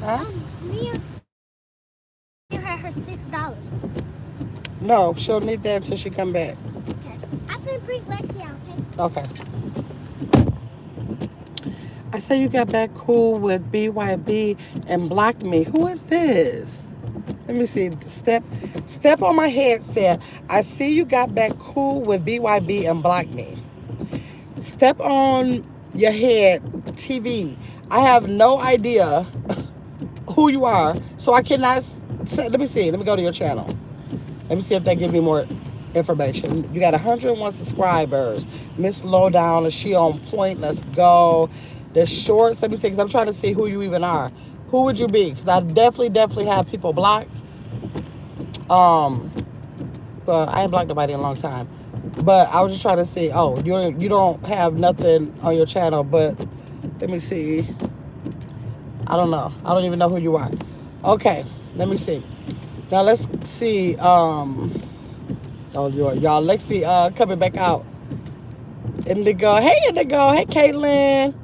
Huh? Me and her $6. No, she'll need that until she come back. Okay. I'm gonna bring Lexi out, okay? Okay. I say you got back cool with BYB and blocked me. Who is this? Let me see. Step on my headset. I see you got back cool with BYB and blocked me. Step on your head, TV. I have no idea who you are, so I cannot say. Let me see. Let me go to your channel. Let me see if they give me more information. You got 101 subscribers. Miss Lowdown, is she on point? Let's go. The shorts, let me see, because I'm trying to see who you even are. Who would you be? Because I definitely have people blocked. But I ain't blocked nobody in a long time. But I was just trying to see. Oh, you don't have nothing on your channel, but let me see. I don't know. I don't even know who you are. Okay, let me see. Now let's see. Oh, y'all. Lexi coming back out. Indigo. Hey, Indigo. Hey, Caitlin.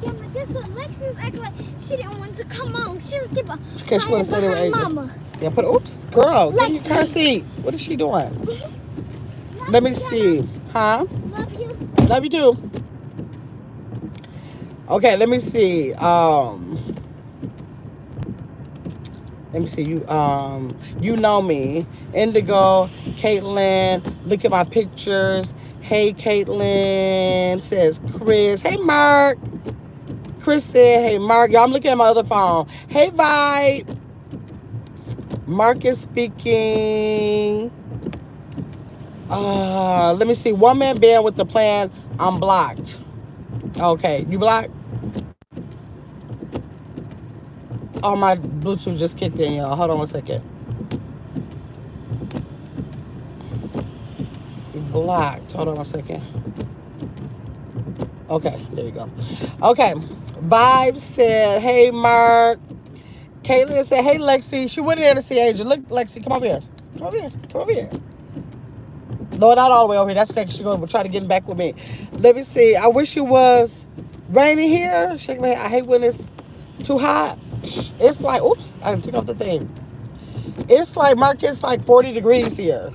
Yeah, but this what Lexi was acting like. She didn't want to come on. She was keeping Okay, she want to stay there with her Adrian. mama. Yeah, oops. Girl, get in your Lexi. car seat. What is she doing? Let me see. Huh? Love you. Love you too. Okay, let me see. Let me see. You know me. Indigo, Caitlin. Look at my pictures. Hey, Caitlin, says Chris. Hey, Mark. Chris said, hey, Mark. Y'all, I'm looking at my other phone. Hey, Vibe. Mark is speaking. Let me see. One man band with the plan. I'm blocked. Okay, you blocked? Oh, my Bluetooth just kicked in, y'all. Hold on 1 second. You blocked. Hold on 1 second. Okay, there you go. Okay, Vibe said, hey, Mark. Caitlin said, hey, Lexi. She went in there to see Angel. Look, Lexi, come over here. Come over here. Come over here. No, not all the way over here. That's okay, because she's going to try to get back with me. Let me see. I wish it was raining here. Shake my head. I hate when it's too hot. It's like, oops, I didn't take off the thing. It's like, Mark, it's like 40 degrees here.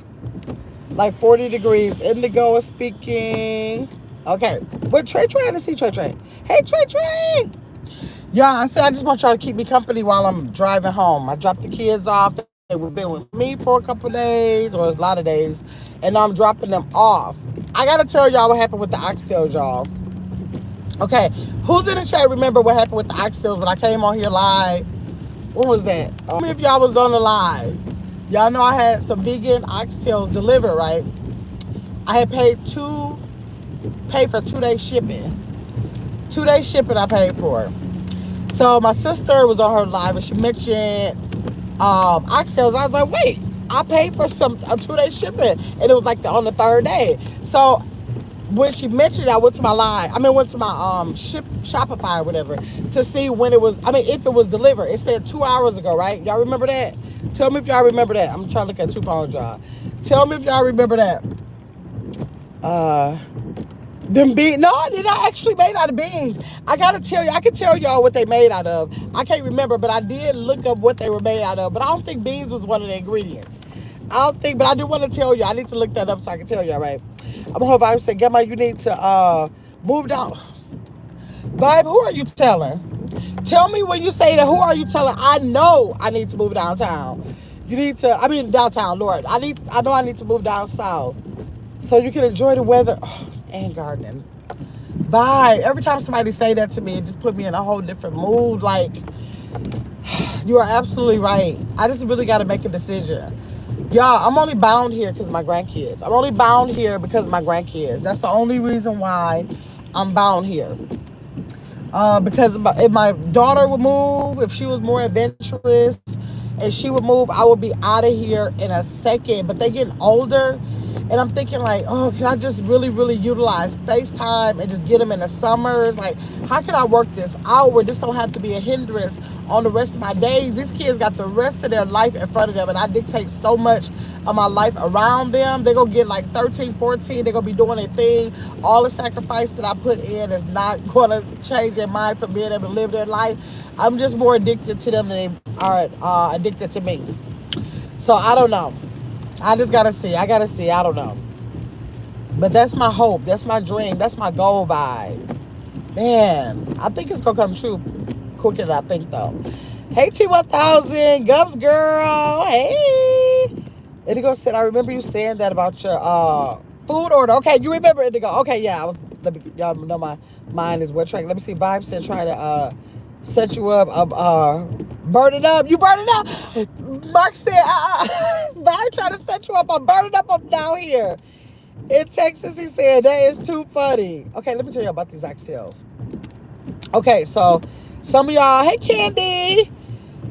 Like 40 degrees. Indigo is speaking. Okay. But Trey trying to see Trey. Hey, Trey. Yeah, I said I just want y'all to keep me company while I'm driving home. I dropped the kids off. They've been with me for a couple of days, or a lot of days, and I'm dropping them off. I got to tell y'all what happened with the oxtails, y'all. Okay, who's in the chat remember what happened with the oxtails when I came on here live? When was that? Tell me if y'all was on the live. Y'all know I had some vegan oxtails delivered, right? I had paid for 2-day shipping. 2-day shipping I paid for. So my sister was on her live and she mentioned oxtails. I was like, wait, I paid for a 2-day shipping, and it was like on the 3rd day. So when she mentioned it, I went to my live. Went to my Shopify or whatever to see when it was. If it was delivered. It said 2 hours ago, right? Y'all remember that? Tell me if y'all remember that. I'm trying to look at 2 phones, y'all. Tell me if y'all remember that. Them beans. No, they're not actually made out of beans. I gotta tell you, I can tell y'all what they made out of. I can't remember, but I did look up what they were made out of. But I don't think beans was one of the ingredients. I don't think, but I do want to tell you. I need to look that up so I can tell y'all, right? I'm gonna Vibe say, Gemma, you need to move down. Vibe, who are you telling? Tell me when you say that, who are you telling? I know I need to move downtown. You need to, downtown, Lord. I know I need to move down south so you can enjoy the weather. And gardening. Vibe. Every time somebody say that to me, it just put me in a whole different mood. Like, you are absolutely right. I just really got to make a decision. Y'all, I'm only bound here because of my grandkids. I'm only bound here because of my grandkids. That's the only reason why I'm bound here. Because if my daughter would move, if she was more adventurous and she would move, I would be out of here in a second. But they're getting older. And I'm thinking like, oh, can I just really, really utilize FaceTime and just get them in the summers? Like, how can I work this out where this don't have to be a hindrance on the rest of my days? These kids got the rest of their life in front of them, and I dictate so much of my life around them. They're going to get like 13, 14. They're going to be doing their thing. All the sacrifice that I put in is not going to change their mind from being able to live their life. I'm just more addicted to them than they are addicted to me. So I don't know. I just got to see. I got to see. I don't know. But that's my hope. That's my dream. That's my goal vibe. Man, I think it's going to come true quicker than I think, though. Hey, T1000. Gubs girl. Hey. Indigo said, I remember you saying that about your food order. Okay, you remember Indigo. Okay, yeah. Y'all know my mind is wet track. Let me see. Vibe said, try to set you up. Burn it up. You burn it up. Mark said, Vibe trying to set you up. I'm burning up down here. In Texas, he said, that is too funny. Okay, let me tell you about these oxtails. Okay, so some of y'all, hey, Candy.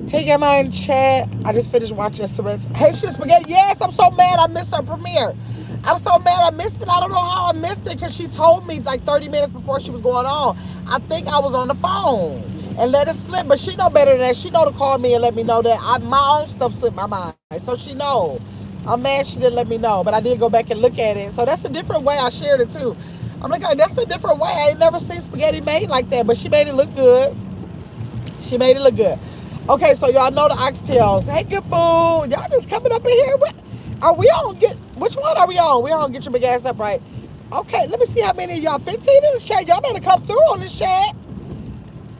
Hey, Gamma in chat. I just finished watching Surrenders. Hey, shit, Spaghetti. Yes, I'm so mad I missed her premiere. I'm so mad I missed it. I don't know how I missed it because she told me like 30 minutes before she was going on. I think I was on the phone and let it slip, but she know better than that. She know to call me and let me know that my own stuff slipped my mind. So she know. I'm mad she didn't let me know, but I did go back and look at it. So that's a different way I shared it too. I'm like, that's a different way. I ain't never seen spaghetti made like that, but she made it look good. She made it look good. Okay, so y'all know the oxtails. Hey, good food. Y'all just coming up in here. Are we on? Which one are we on? We on Get Your Big Ass Up, right? Okay, let me see how many of y'all. 15 in the chat. Y'all better come through on this chat.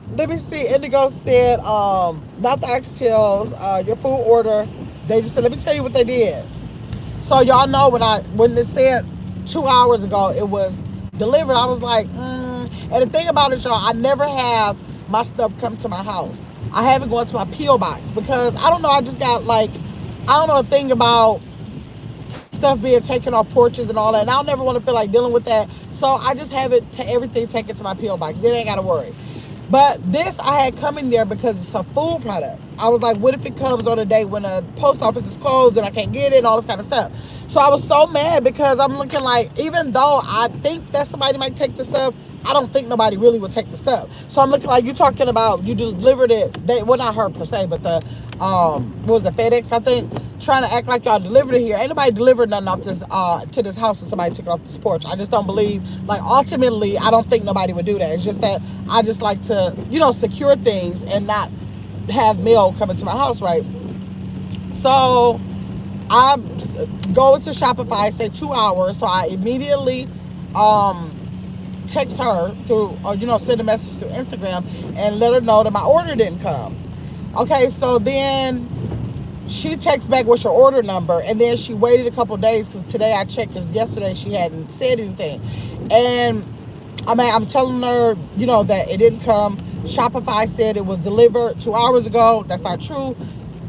Let me see. Indigo said, not the oxtails, your food order. They just said, let me tell you what they did. So y'all know when it said 2 hours ago it was delivered, I was like, And the thing about it, y'all, I never have my stuff come to my house. I haven't gone to my P.O. box because I don't know, I just got like, I don't know a thing about stuff being taken off porches and all that. And I don't never want to feel like dealing with that. So I just have everything taken to my P.O. box. Then I ain't got to worry. But this I had come in there because it's a food product. I was like, what if it comes on a day when the post office is closed and I can't get it and all this kind of stuff. So I was so mad because I'm looking like, even though I think that somebody might take the stuff, I don't think nobody really would take the stuff. So I'm looking like, you talking about you delivered it. Well, not her per se, but the what was the FedEx, I think, trying to act like y'all delivered it here. Ain't nobody delivered nothing off this to this house and somebody took it off this porch. I just don't believe, like, ultimately, I don't think nobody would do that. It's just that I just like to, secure things and not have mail coming to my house, right? So I go to Shopify, say 2 hours. So I immediately text her through, or, send a message through Instagram and let her know that my order didn't come. Okay, so then she texts back with your order number, and then she waited a couple days because today I checked because yesterday she hadn't said anything. And I'm telling her, that it didn't come. Shopify said it was delivered 2 hours ago. That's not true.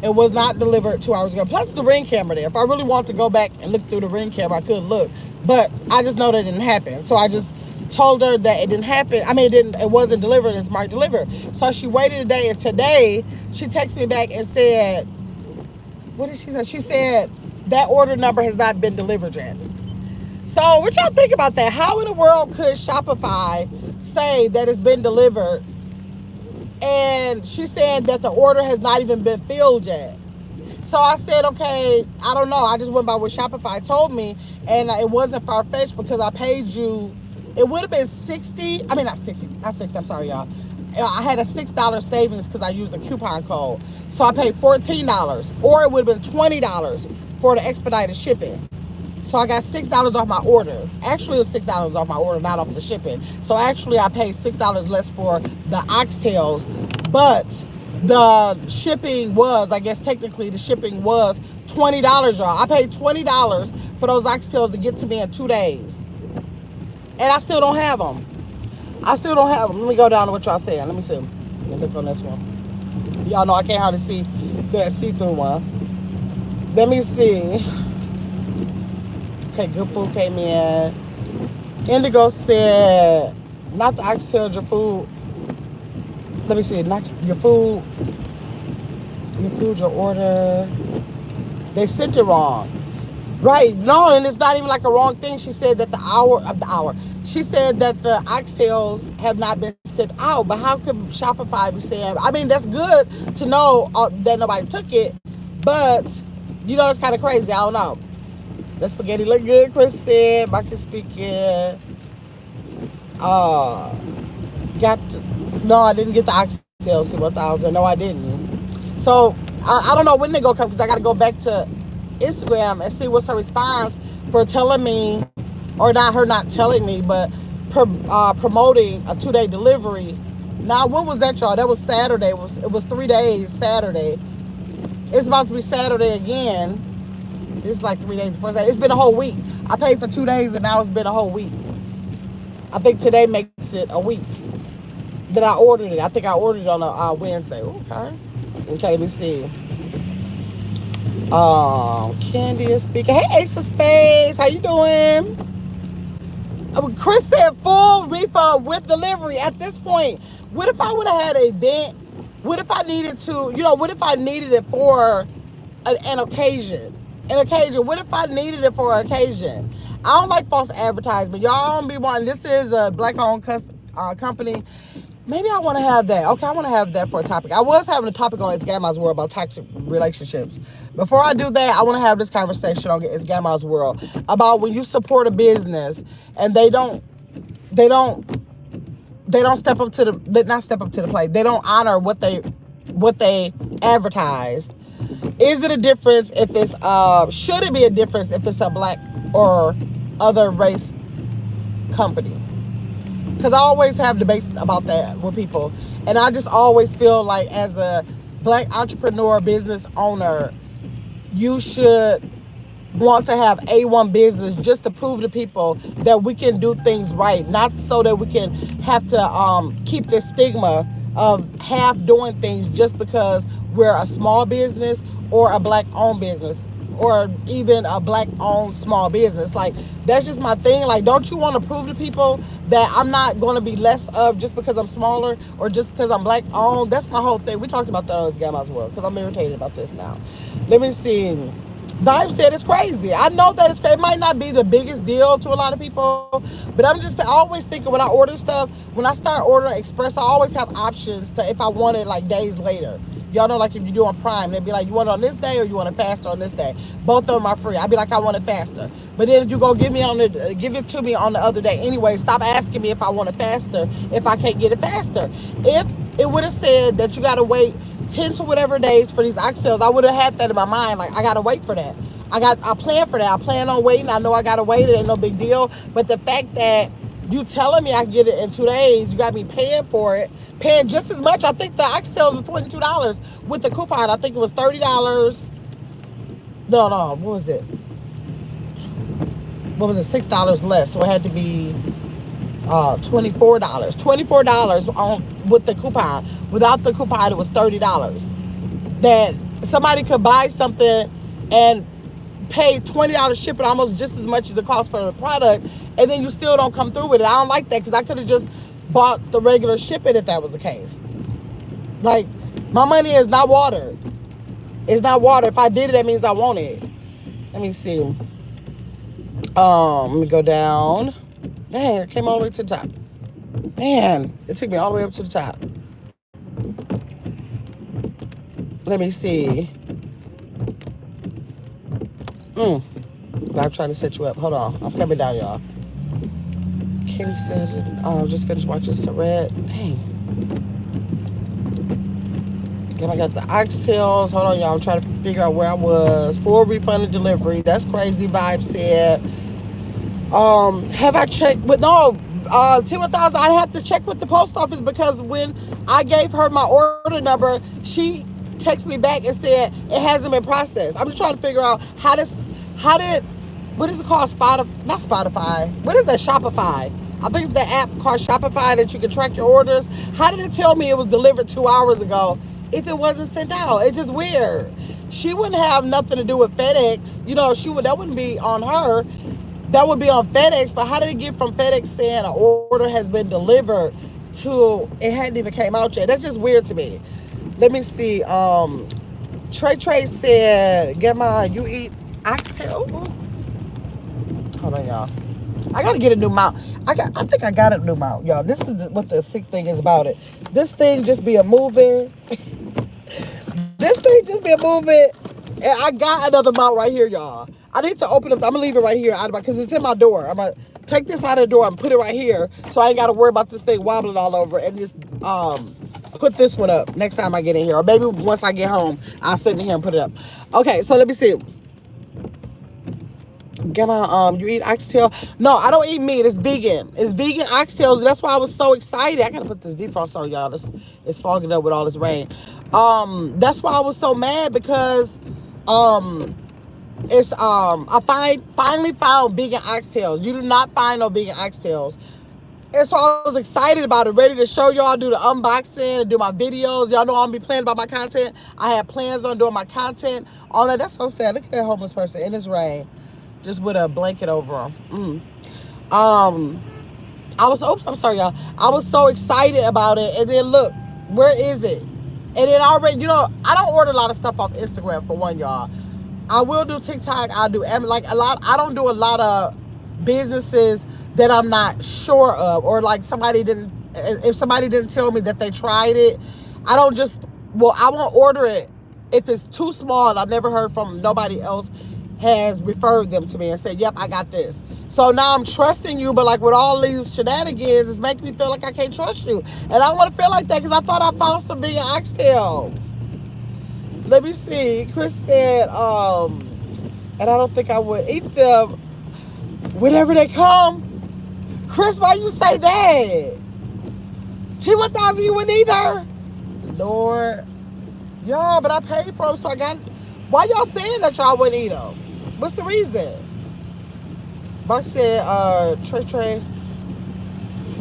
It was not delivered 2 hours ago. Plus the Ring camera there. If I really want to go back and look through the Ring camera, I could look. But I just know that it didn't happen. So I just told her that it didn't happen. It wasn't delivered. It's marked delivered. So she waited a day, and today she texted me back and said, what did she say? She said that order number has not been delivered yet. So what y'all think about that? How in the world could Shopify say that it's been delivered and she said that the order has not even been filled yet? So I said, okay, I don't know. I just went by what Shopify told me, and it wasn't far-fetched because I paid you. It would have been not 60, I'm sorry, y'all. I had a $6 savings because I used a coupon code. So I paid $14, or it would have been $20 for the expedited shipping. So I got $6 off my order. Actually, it was $6 off my order, not off the shipping. So actually, I paid $6 less for the oxtails, but the shipping was, I guess technically the shipping was $20, y'all. I paid $20 for those oxtails to get to me in 2 days. And I still don't have them. Let me go down to what y'all saying. Let me see. Let me look on this one. Y'all know I can't hardly see that see-through one. Let me see. Okay, good food came in. Indigo said, not the oxtails, your food. Let me see. Your food, your order. They sent it wrong. Right, no, and it's not even like a wrong thing. She said that she said that the oxtails have not been sent out, but how could Shopify be saying, that's good to know that nobody took it, but You know, it's kind of crazy. I don't know. The spaghetti look good, Chris said. Marcus speaking. Got to, no, I didn't get the oxtail C1000. No, I didn't. So I don't know when they gonna come because I got to go back to Instagram and see what's her response for telling me, or not her not telling me, but promoting a 2-day delivery. Now, when was that, y'all? That was Saturday. It was 3 days Saturday. It's about to be Saturday again. It's like 3 days before that. It's been a whole week. I paid for 2 days and now it's been a whole week. I think today makes it a week that I ordered it. I think I ordered it on a Wednesday. Okay. Okay, let me see. Candy is speaking. Hey, Ace of Spades. How you doing? Chris said full refund with delivery. At this point, what if I would have had an event? What if I needed to, what if I needed it for an occasion? What if I needed it for an occasion? I don't like false advertisement. Y'all don't be wanting, this is a black-owned company. Maybe I want to have that. Okay, I want to have that for a topic. I was having a topic on It's Gamma's World about toxic relationships. Before I do that, I want to have this conversation on It's Gamma's World about when you support a business and they don't step up to the plate. They don't honor what they advertised. Is it a difference if it's should it be a difference if it's a black or other race company? Because I always have debates about that with people. And I just always feel like as a black entrepreneur, business owner, you should want to have A1 business just to prove to people that we can do things right. Not so that we can have to keep this stigma of half doing things just because we're a small business or a black-owned business, or even a black-owned small business. Like, that's just my thing. Like, don't you want to prove to people that I'm not going to be less of just because I'm smaller or just because I'm black-owned? That's my whole thing. We talked about that on It's Gamma's World because I'm irritated about this now. Let me see. Vibe said it's crazy. I know that it's crazy. It might not be the biggest deal to a lot of people, but I'm just always thinking when I order stuff, when I start ordering express, I always have options to if I want it like days later. Y'all know, like if you do on Prime, they'd be like, you want it on this day or you want it faster on this day? Both of them are free. I'd be like, I want it faster. But then if you go give it to me on the other day anyway, stop asking me if I want it faster if I can't get it faster. If it would have said that you got to wait 10 to whatever days for these oxtails, I would have had that in my mind. Like, I got to wait for that. I plan for that. I plan on waiting. I know I got to wait. It ain't no big deal. But the fact that you telling me I can get it in 2 days, you got me paying for it, paying just as much. I think the oxtails was $22 with the coupon. I think it was $30. No, what was it? What was it? $6 less. So it had to be $24. $24 on with the coupon. Without the coupon, it was $30. That somebody could buy something and pay $20 shipping, almost just as much as the cost for the product, and then you still don't come through with it. I don't like that because I could have just bought the regular shipping if that was the case. Like, my money is not water. It's not water. If I did it, that means I want it. Let me see. Let me go down. Dang, it came all the way to the top. Man, it took me all the way up to the top. Let me see. I'm trying to set you up. Hold on. I'm coming down, y'all. Kenny said, just finished watching Saret. Dang. Then I got the oxtails. Hold on, y'all. I'm trying to figure out where I was. Full refund and delivery. That's crazy, Vibe said. Have I checked with, no, T1000, I have to check with the post office because when I gave her my order number, she texted me back and said it hasn't been processed. I'm just trying to figure out how did, what is it called? Not Spotify. What is that? Shopify. I think it's the app called Shopify that you can track your orders. How did it tell me it was delivered 2 hours ago if it wasn't sent out? It's just weird. She wouldn't have nothing to do with FedEx. That wouldn't be on her. That would be on FedEx. But how did it get from FedEx saying an order has been delivered to it hadn't even came out yet? That's just weird to me. Let me see. Trey said, Grandma, you eat oxtail? Hold on, y'all. I gotta get a new mount. I think I got a new mount, y'all. This is what the sick thing is about it. This thing just be a moving. This thing just be a moving. And I got another mount right here, y'all. I need to open up. I'm gonna leave it right here out of my, because it's in my door. I'm gonna take this out of the door and put it right here, so I ain't gotta worry about this thing wobbling all over. And just put this one up next time I get in here, or maybe once I get home, I'll sit in here and put it up. Okay, so let me see. Get my you eat oxtail? No, I don't eat meat. It's vegan. It's vegan oxtails. That's why I was so excited. I gotta put this defrost on, y'all. It's fogging up with all this rain. That's why I was so mad, because it's I finally found vegan oxtails. You do not find no vegan oxtails. And so I was excited about it, ready to show y'all, do the unboxing and do my videos. Y'all know I'm gonna be planning about my content. I had plans on doing my content, all that. That's so sad. Look at that homeless person in this rain, just with a blanket over him. I'm sorry, y'all. I was so excited about it, and then look, where is it? And then already, I don't order a lot of stuff off Instagram, for one, y'all. I will do TikTok. I'll do like a lot. I don't do a lot of businesses that I'm not sure of, or like if somebody didn't tell me that they tried it, I won't order it if it's too small and I've never heard from nobody else has referred them to me and said, yep, I got this. So now I'm trusting you, but like with all these shenanigans, it's making me feel like I can't trust you. And I don't want to feel like that, because I thought I found some vegan oxtails. Let me see. Chris said, and I don't think I would eat them whenever they come. Chris, why you say that? T1000 you wouldn't either? Lord. Y'all, but I paid for them, so I got. Why y'all saying that y'all wouldn't eat them? What's the reason? Mark said, Trey.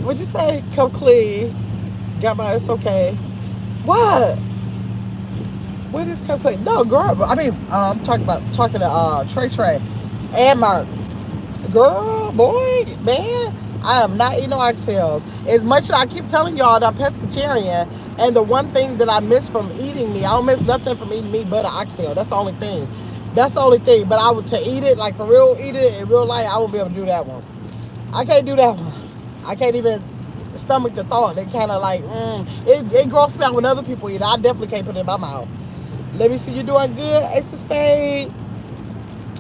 What'd you say? Come clean. Got my, it's okay. What? What is come clean? No, girl. I mean, I'm talking to Trey and Mark. Girl, boy, man, I am not eating no oxtails. As much as I keep telling y'all that I'm pescatarian, and the one thing that I miss from eating meat, I don't miss nothing from eating meat but an oxtail. That's the only thing. But I would, to eat it, like for real, eat it in real life, I won't be able to do that one. I can't do that one. I can't even stomach the thought. It kind of like, it grosses me out when other people eat it. I definitely can't put it in my mouth. Let me see, you doing good? Ace of Spades.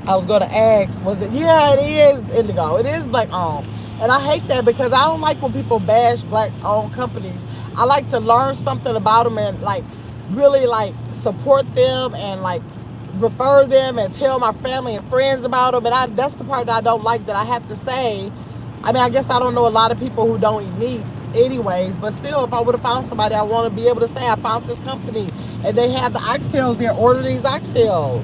I was going to ask, was it? Yeah, it is indigo. It is black owned. And I hate that, because I don't like when people bash black owned companies. I like to learn something about them and like really like support them and like refer them and tell my family and friends about them. And that's the part that I don't like, that I have to say. I mean, I guess I don't know a lot of people who don't eat meat anyways, but still, if I would have found somebody, I want to be able to say I found this company and they have the oxtails there, order these oxtails.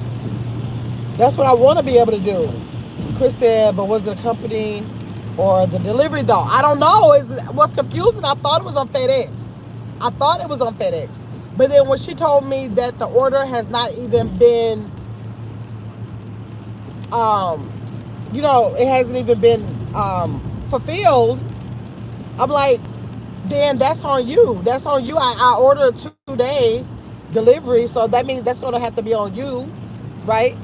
That's what I want to be able to do. Chris said, but was it a company or the delivery though? I don't know. What's confusing, I thought it was on FedEx. But then when she told me that the order has not even been, it hasn't even been fulfilled, I'm like, then that's on you. That's on you. I ordered a 2-day delivery, so that means that's going to have to be on you, right?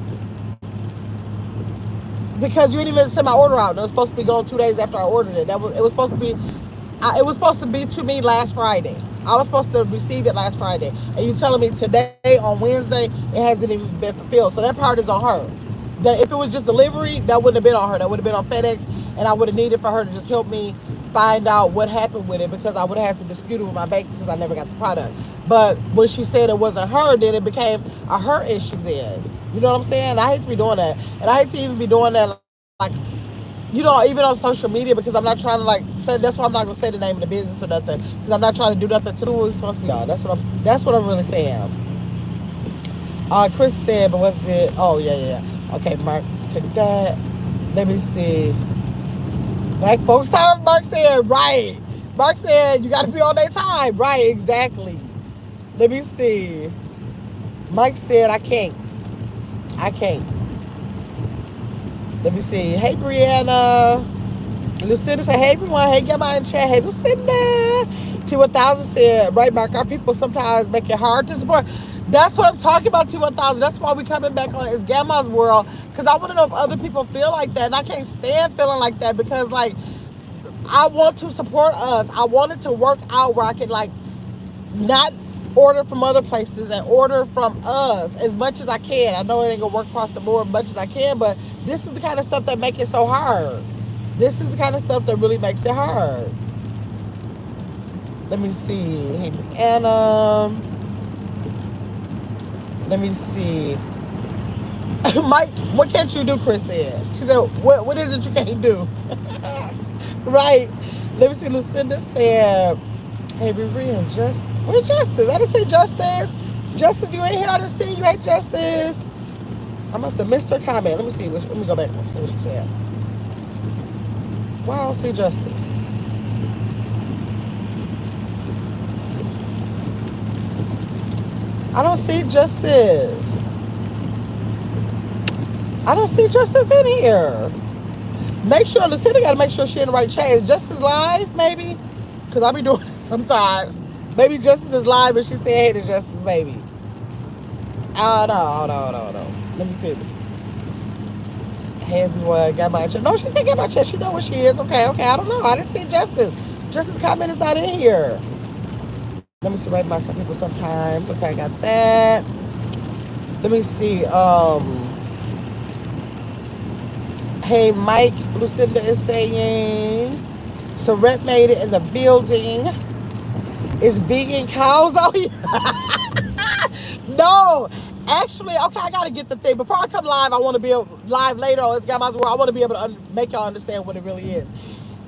Because you didn't even send my order out. It was supposed to be going 2 days after I ordered it. It was supposed to be to me last Friday. I was supposed to receive it last Friday. And you telling me today on Wednesday it hasn't even been fulfilled. So that part is on her. If it was just delivery, that wouldn't have been on her. That would have been on FedEx, and I would have needed for her to just help me find out what happened with it, because I would have had to dispute it with my bank because I never got the product. But when she said it wasn't her, then it became a her issue then. You know what I'm saying? I hate to be doing that. And I hate to even be doing that, like, even on social media, because I'm not trying to, like, say, that's why I'm not going to say the name of the business or nothing, because I'm not trying to do nothing to do what it's supposed to be on. That's what I'm really saying. Chris said, but what's it? Oh, yeah. Okay, Mark, take that. Let me see. Black folks time, Mark said, right. Mark said, you got to be on their time. Right, exactly. Let me see. Mike said, I can't. Let me see. Hey, Brianna. Lucinda said, hey, everyone. Hey, get my in chat. Hey, Lucinda. T1000 said, right, Mark, our people sometimes make it hard to support. That's what I'm talking about, T1000. That's why we coming back on It's Gamma's World, because I want to know if other people feel like that. And I can't stand feeling like that, because, like, I want to support us. I want it to work out where I can, like, not order from other places and order from us as much as I can. I know it ain't gonna work across the board as much as I can, but this is the kind of stuff that make it so hard. This is the kind of stuff that really makes it hard. Let me see. Hey, Anna. Let me see. Mike, what can't you do? Chris said. She said, what is it you can't do? Right. Let me see. Lucinda said, hey, be real. Where's Justice? I didn't say Justice. Justice, you ain't here. I didn't see you. Hey, Justice. I must have missed her comment. Let me see. Let me go back and see what she said. Why I don't see Justice? I don't see Justice. I don't see Justice in here. Make sure, Lucinda got to make sure she in the right chat. Is Justice live, maybe? Because I be doing it sometimes. Maybe Justice is live and she said, hey to Justice, baby. Oh, no. Let me see. Hey, everyone, got my chat. No, she said get my chat. She know where she is. Okay. I don't know. I didn't see Justice. Justice comment is not in here. Let me see right my people sometimes. Okay, I got that. Let me see. Hey, Mike, Lucinda is saying, Surrett made it in the building. Is vegan cows out here? No, actually, okay, I gotta get the thing. Before I come live, I want to be live later on It's Got My World. I want to be able to make y'all understand what it really is.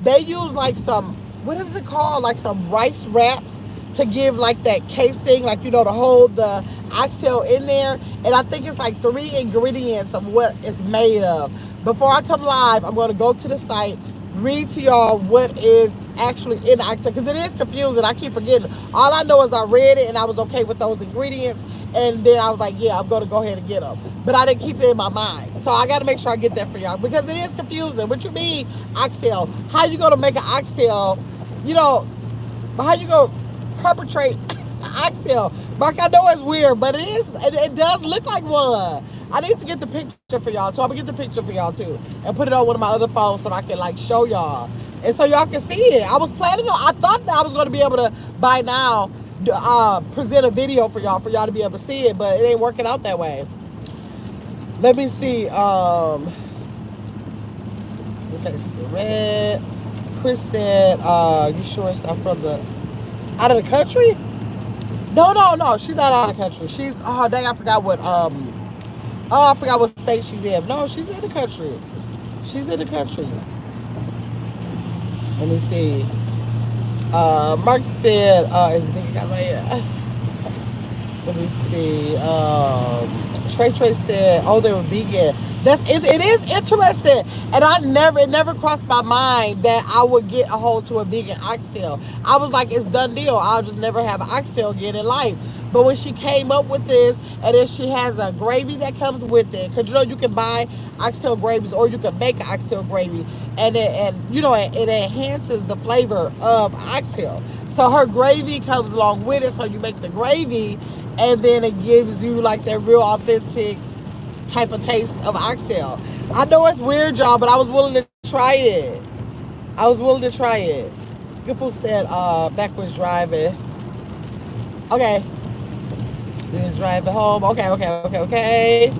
They use like some, what is it called? Like some rice wraps to give like that casing, like, to hold the oxtail in there. And I think it's like 3 ingredients of what it's made of. Before I come live, I'm going to go to the site, read to y'all what is actually in the oxtail, because it is confusing. I keep forgetting. All I know is I read it and I was okay with those ingredients, and then I was like, yeah, I'm going to go ahead and get them. But I didn't keep it in my mind. So I got to make sure I get that for y'all, because it is confusing. What you mean oxtail? How you going to make an oxtail? How you going to perpetrate oxtail? Mark, I know it's weird, but it does look like one. I need to get the picture for y'all, so I'm gonna get the picture for y'all too and put it on one of my other phones so that I can like show y'all and so y'all can see it. I was planning on, I thought that I was gonna be able to by now present a video for y'all to be able to see it, but it ain't working out that way. Let me see. Okay, so red. Chris said, you sure it's not from the out of the country? No. She's not out of the country. She's dang, I forgot what I forgot what state she's in. No, she's in the country. She's in the country. Let me see. Mark said, is vegan. Let me see. Trey said, oh, they were vegan. It is interesting. And it never crossed my mind that I would get a hold to a vegan oxtail. I was like, it's done deal. I'll just never have an oxtail again in life. But when she came up with this, and then she has a gravy that comes with it, because you can buy oxtail gravies or you can make an oxtail gravy, and it enhances the flavor of oxtail. So her gravy comes along with it, so you make the gravy, and then it gives you like that real authentic type of taste of oxtail. I know it's weird, y'all, but I was willing to try it. Good food said, backwards driving. Okay. You're driving home. Okay.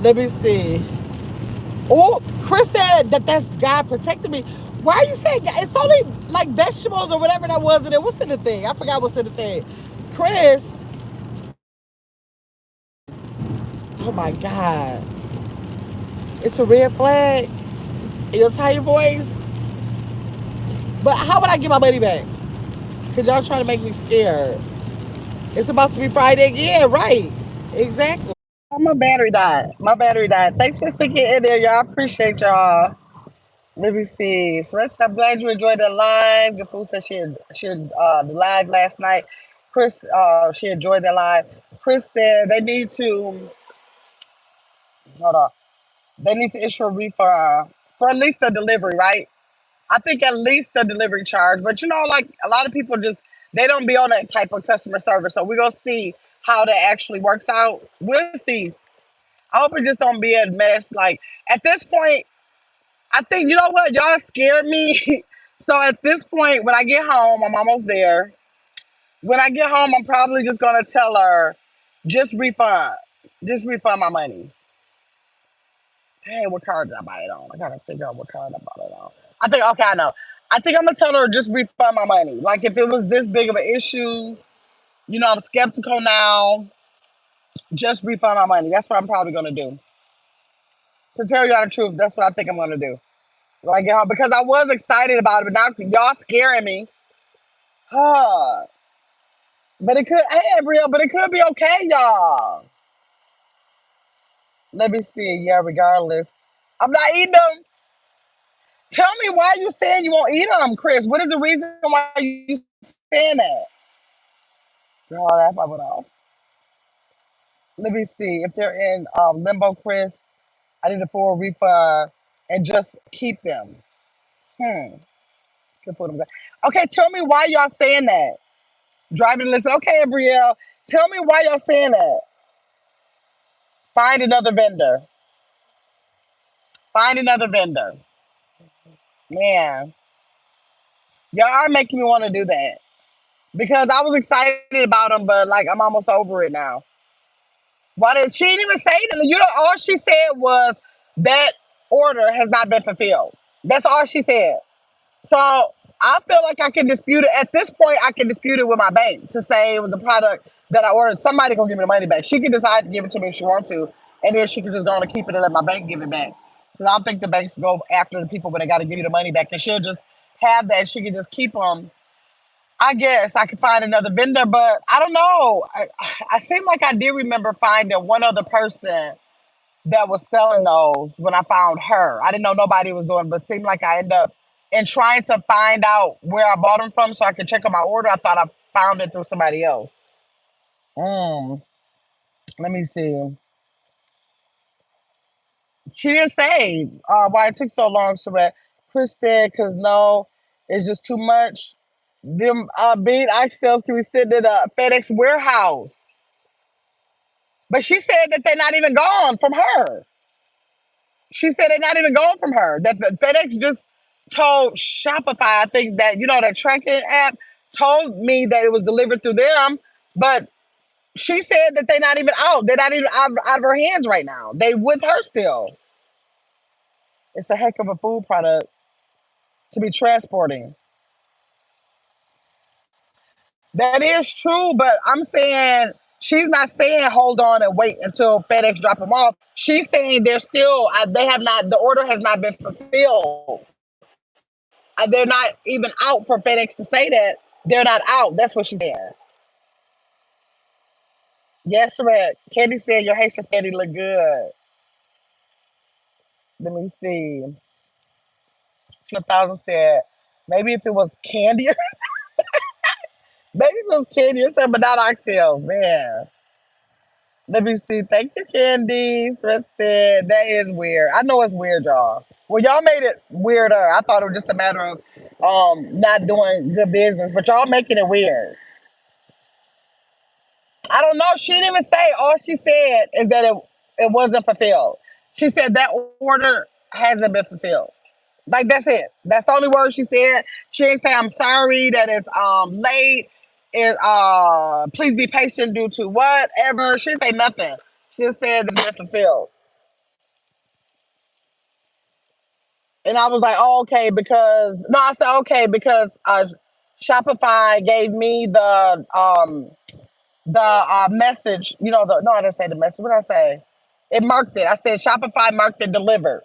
Let me see. Oh, Chris said that's God protected me. Why are you saying it's only like vegetables or whatever that was in it? What's in the thing? I forgot what's in the thing. Chris. Oh my God. It's a red flag. Your tire voice. But how would I get my money back? Because y'all trying to make me scared. It's about to be Friday again, right? Exactly. Oh, my battery died. Thanks for sticking in there, y'all. I appreciate y'all. Let me see. So I'm glad you enjoyed the live. Your food said she had the live last night. Chris, she enjoyed the live. Chris said they need to hold on. They need to issue a refund for at least the delivery, right? I think at least the delivery charge. But like a lot of people they don't be on that type of customer service. So we're gonna see how that actually works out. We'll see. I hope it just don't be a mess. Like at this point, I think you know what, y'all scared me. So at this point, when I get home, I'm almost there. When I get home, I'm probably just gonna tell her, just refund, just refund my money. Hey, what card did I buy it on? I gotta figure out what card I bought it on. I think okay, I know. I think I'm gonna tell her just refund my money. Like if it was this big of an issue, I'm skeptical now. Just refund my money. That's what I'm probably gonna do. To tell y'all the truth, that's what I think I'm gonna do when I get home because I was excited about it, but now y'all scaring me. Huh. But it could, hey, Brielle, but it could be okay, y'all. Let me see. Yeah, regardless. I'm not eating them. Tell me why you saying you won't eat them, Chris. What is the reason why you saying that? Girl, that I went off. Let me see. If they're in limbo, Chris, I need a full refund and just keep them. Hmm. Good for them. Okay, tell me why y'all saying that. Driving to listen. Okay, Brielle, tell me why y'all saying that. Find another vendor. Find another vendor. Man, y'all are making me want to do that because I was excited about them, but like I'm almost over it now. Why did she didn't even say that? All she said was that order has not been fulfilled. That's all she said. So I feel like I can dispute it. At this point, I can dispute it with my bank to say it was a product that I ordered. Somebody gonna give me the money back. She can decide to give it to me if she wants to, and then she can just go on and keep it and let my bank give it back. Because I don't think the banks go after the people when they got to give you the money back. And she'll just have that. She can just keep them. I guess I could find another vendor, but I don't know. I seem like I did remember finding one other person that was selling those when I found her. I didn't know nobody was doing, but it seemed like I ended up in trying to find out where I bought them from so I could check on my order. I thought I found it through somebody else. Mm, let me see. She didn't say why it took so long. So that Chris said, "Cause no, it's just too much. Them bean oxtails can be sitting in a FedEx warehouse." But she said that they're not even gone from her. She said they're not even going from her. That the FedEx just told Shopify, I think that that tracking app told me that it was delivered through them, but she said that they're not even out. They're not even out of her hands right now. They with her still. It's a heck of a food product to be transporting. That is true, but I'm saying she's not saying hold on and wait until FedEx drop them off. She's saying they're still they have not the order has not been fulfilled. They're not even out for FedEx to say that they're not out. That's what she's saying. Yes, Red. Candy said your Haitian spaghetti look good. Let me see. 2000 said maybe if it was candy or maybe it was candy or something, but not oxtails, man. Let me see. Thank you, Candice. Red said that is weird. I know it's weird, y'all. Well, y'all made it weirder. I thought it was just a matter of not doing good business, but y'all making it weird. I don't know. She didn't even say. All she said is that it wasn't fulfilled. She said that order hasn't been fulfilled. Like that's it. That's the only word she said. She didn't say I'm sorry that it's late. It please be patient due to whatever. She didn't say nothing. She just said it's been fulfilled. And I was like, oh, okay, because no, I said okay because Shopify gave me the message, no, I didn't say the message. What did I say? It marked it. I said Shopify marked it delivered.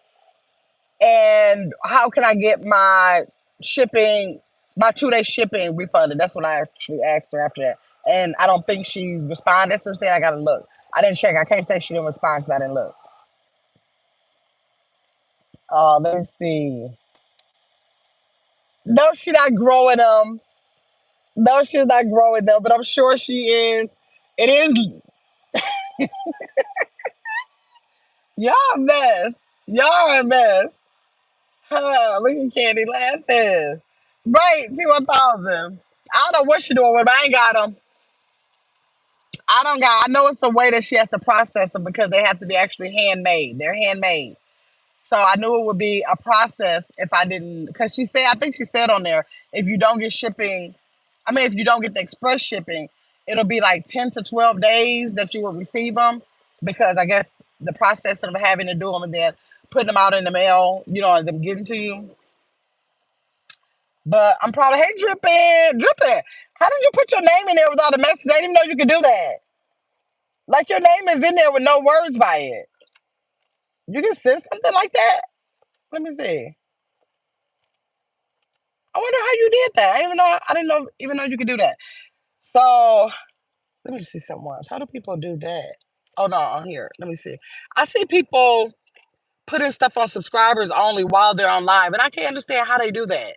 And how can I get my shipping, my 2-day shipping refunded? That's what I actually asked her after that. And I don't think she's responded since then. I gotta look. I didn't check. I can't say she didn't respond because I didn't look. Let me see. No, she's not growing them. No, she's not growing them, but I'm sure she is. It is y'all a mess. Y'all are a mess. Huh, look at Candy laughing. Right, T1000. I don't know what she doing with them. I ain't got them. I don't got. I know it's a way that she has to process them because they have to be actually handmade. They're handmade. So I knew it would be a process if I didn't. Because she said, I think she said on there, if you don't get shipping, I mean, if you don't get the express shipping, it'll be like 10 to 12 days that you will receive them because I guess the process of having to do them and then putting them out in the mail, and them getting to you. But I'm probably, hey, Drippin', how did you put your name in there without a message? I didn't even know you could do that. Like your name is in there with no words by it. You can send something like that? Let me see. I wonder how you did that. I didn't know you could do that. So let me see something else. How do people do that? Oh no, here. Let me see. I see people putting stuff on subscribers only while they're on live, and I can't understand how they do that.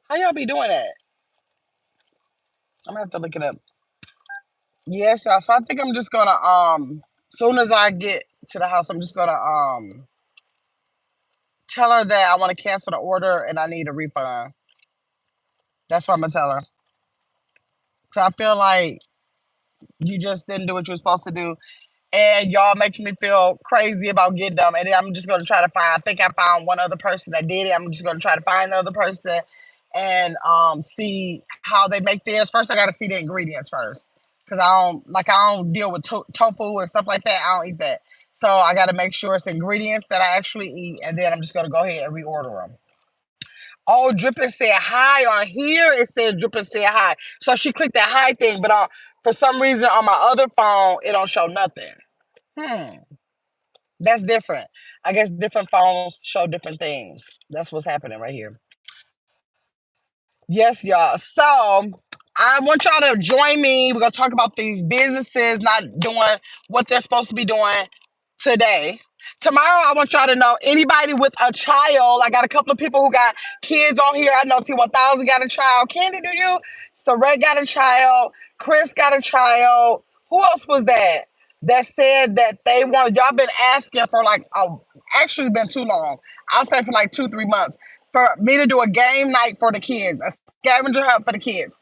How y'all be doing that? I'm gonna have to look it up. Yes, y'all. So I think I'm just gonna soon as I get to the house, I'm just gonna tell her that I want to cancel the order and I need a refund. That's what I'm gonna tell her. So I feel like you just didn't do what you were supposed to do, and y'all making me feel crazy about getting them. And then I'm just gonna try to find. I think I found one other person that did it. I'm just gonna try to find the other person and see how they make theirs. First, I gotta see the ingredients first because I don't deal with tofu and stuff like that. I don't eat that, so I gotta make sure it's ingredients that I actually eat, and then I'm just gonna go ahead and reorder them. Oh, Drippin' said hi on here. It said Drippin' said hi. So she clicked that hi thing, but for some reason on my other phone, it don't show nothing. Hmm, that's different. I guess different phones show different things. That's what's happening right here. Yes, y'all. So I want y'all to join me. We're gonna talk about these businesses not doing what they're supposed to be doing today. Tomorrow, I want y'all to know anybody with a child. I got a couple of people who got kids on here. I know T1000 got a child. Candy, do you? Saray got a child. Chris got a child. Who else was that? That said that they want, y'all been asking for like, actually been too long. I'll say for like 2-3 months for me to do a game night for the kids, a scavenger hunt for the kids.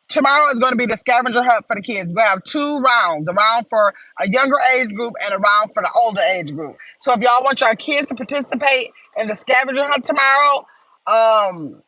Tomorrow is going to be the scavenger hunt for the kids. We're going to have 2 rounds, a round for a younger age group and a round for the older age group. So if y'all want your kids to participate in the scavenger hunt tomorrow, and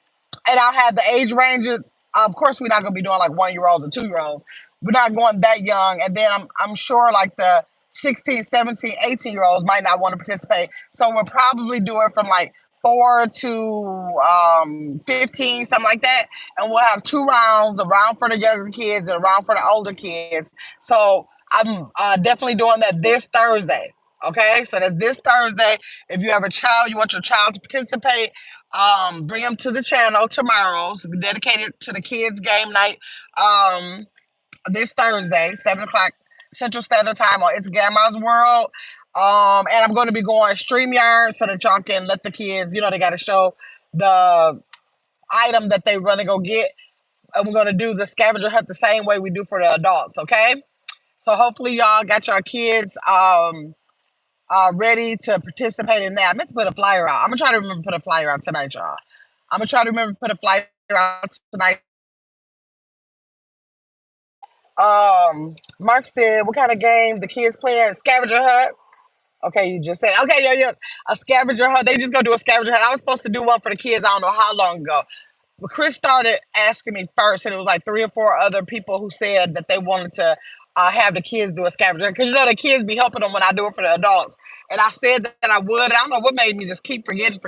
I'll have the age ranges. Of course, we're not going to be doing like 1-year-olds or 2-year-olds. We're not going that young. And then I'm sure like the 16, 17, 18-year-olds might not want to participate. So we'll probably do it from like 4 to 15, something like that. And we'll have 2 rounds, a round for the younger kids and a round for the older kids. So I'm definitely doing that this Thursday. Okay, so that's this Thursday. If you have a child, you want your child to participate, bring them to the channel tomorrow. So dedicated to the kids game night. This Thursday, 7 o'clock Central Standard Time on It's Grandma's World. And I'm going to be going StreamYard so that y'all can let the kids, they got to show the item that they run to go get. And we're going to do the scavenger hunt the same way we do for the adults, okay? So hopefully y'all got your kids ready to participate in that. I meant to put a flyer out. I'm going to try to remember to put a flyer out tonight, y'all. I'm going to try to remember to put a flyer out tonight. Mark said, what kind of game the kids playing? Scavenger hunt. Okay, you just said, okay, yeah, a scavenger hunt. They just gonna do a scavenger hunt. I was supposed to do one for the kids. I don't know how long ago. But Chris started asking me first, and it was like 3 or 4 other people who said that they wanted to have the kids do a scavenger hunt. Because the kids be helping them when I do it for the adults. And I said that I would. I don't know what made me just keep forgetting.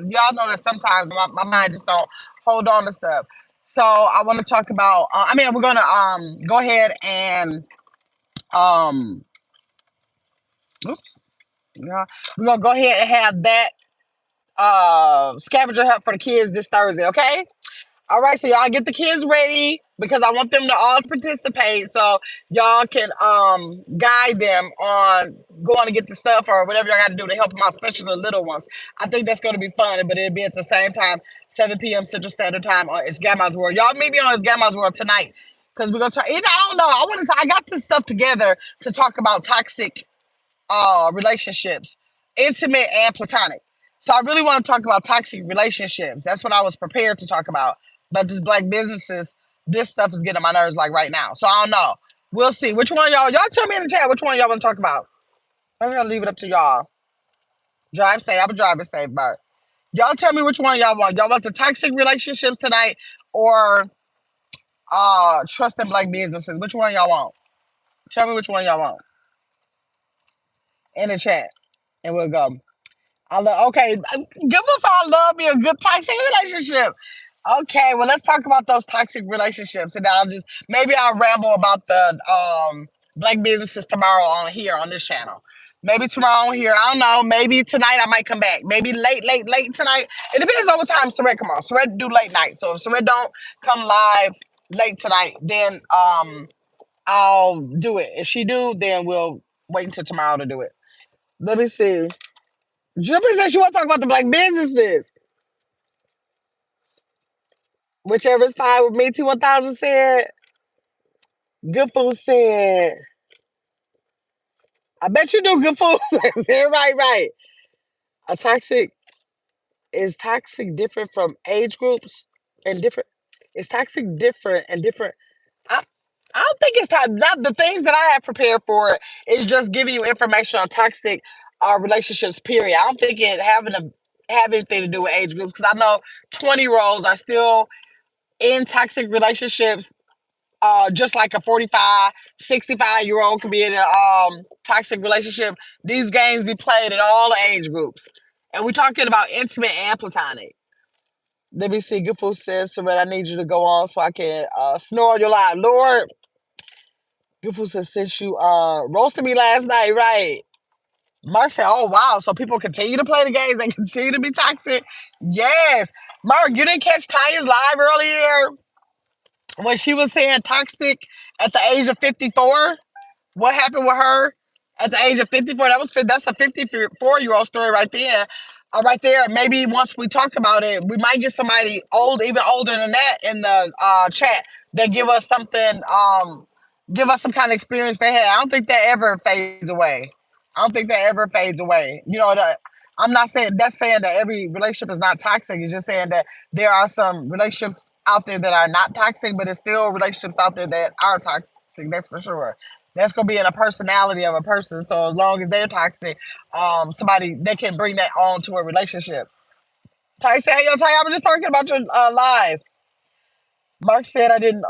Y'all know that sometimes my mind just don't hold on to stuff. So I want to talk about. We're gonna go ahead and oops. Yeah, we're gonna go ahead and have that scavenger hunt for the kids this Thursday, okay? All right, so y'all get the kids ready because I want them to all participate so y'all can guide them on going to get the stuff or whatever y'all got to do to help them out, especially the little ones. I think that's going to be fun, but it'll be at the same time, 7 p.m. Central Standard Time on It's Grandma's World. Y'all meet me on It's Grandma's World tonight because we're going to talk. Either, I don't know. I got this stuff together to talk about toxic relationships, intimate and platonic. So I really want to talk about toxic relationships. That's what I was prepared to talk about. But this black businesses, this stuff is getting on my nerves like right now. So I don't know. We'll see. Which one y'all tell me in the chat which one y'all want to talk about. I'm gonna leave it up to y'all. Drive safe. I'm a driver safe, but y'all tell me which one y'all want. Y'all want the toxic relationships tonight or trust in black businesses. Which one y'all want? Tell me which one y'all want in the chat, and we'll go. Okay, give us all love me a good toxic relationship. Okay, well let's talk about those toxic relationships, and I'll ramble about the black businesses tomorrow on here on this channel. Maybe tomorrow on here, I don't know. Maybe tonight I might come back. Maybe late tonight. It depends on what time Saret come on. Saret do late night, so if Saret don't come live late tonight, then I'll do it. If she do, then we'll wait until tomorrow to do it. Let me see. Drippy said she want to talk about the black businesses. Whichever is fine with me. T1000 said. Good Food said. I bet you do. Good Food said. Right. A toxic is toxic different from age groups and different. Is toxic different and different? I, I don't think it's not the things that I have prepared for is just giving you information on toxic relationships. Period. I don't think it have anything to do with age groups because I know 20-year-olds are still in toxic relationships, just like a 45, 65-year-old could be in a toxic relationship. These games be played in all the age groups. And we're talking about intimate and platonic. Let me see. Good Food says, Saret, I need you to go on so I can snore your live. Lord, Good Food says, since you roasted me last night, right? Mark said, oh, wow. So people continue to play the games and continue to be toxic? Yes. Mark, you didn't catch Tanya's live earlier when she was saying toxic at the age of 54? What happened with her at the age of 54? That's a 54-year-old story right there. Right there. Maybe once we talk about it, we might get somebody old, even older than that, in the chat that give us some kind of experience they had. I don't think that ever fades away. I don't think that ever fades away. I'm not saying that's saying that every relationship is not toxic. It's just saying that there are some relationships out there that are not toxic, but there's still relationships out there that are toxic. That's for sure. That's gonna be in a personality of a person. So as long as they're toxic, somebody they can bring that on to a relationship. Ty said, "Hey, yo, Ty, I was just talking about your live." Mark said I didn't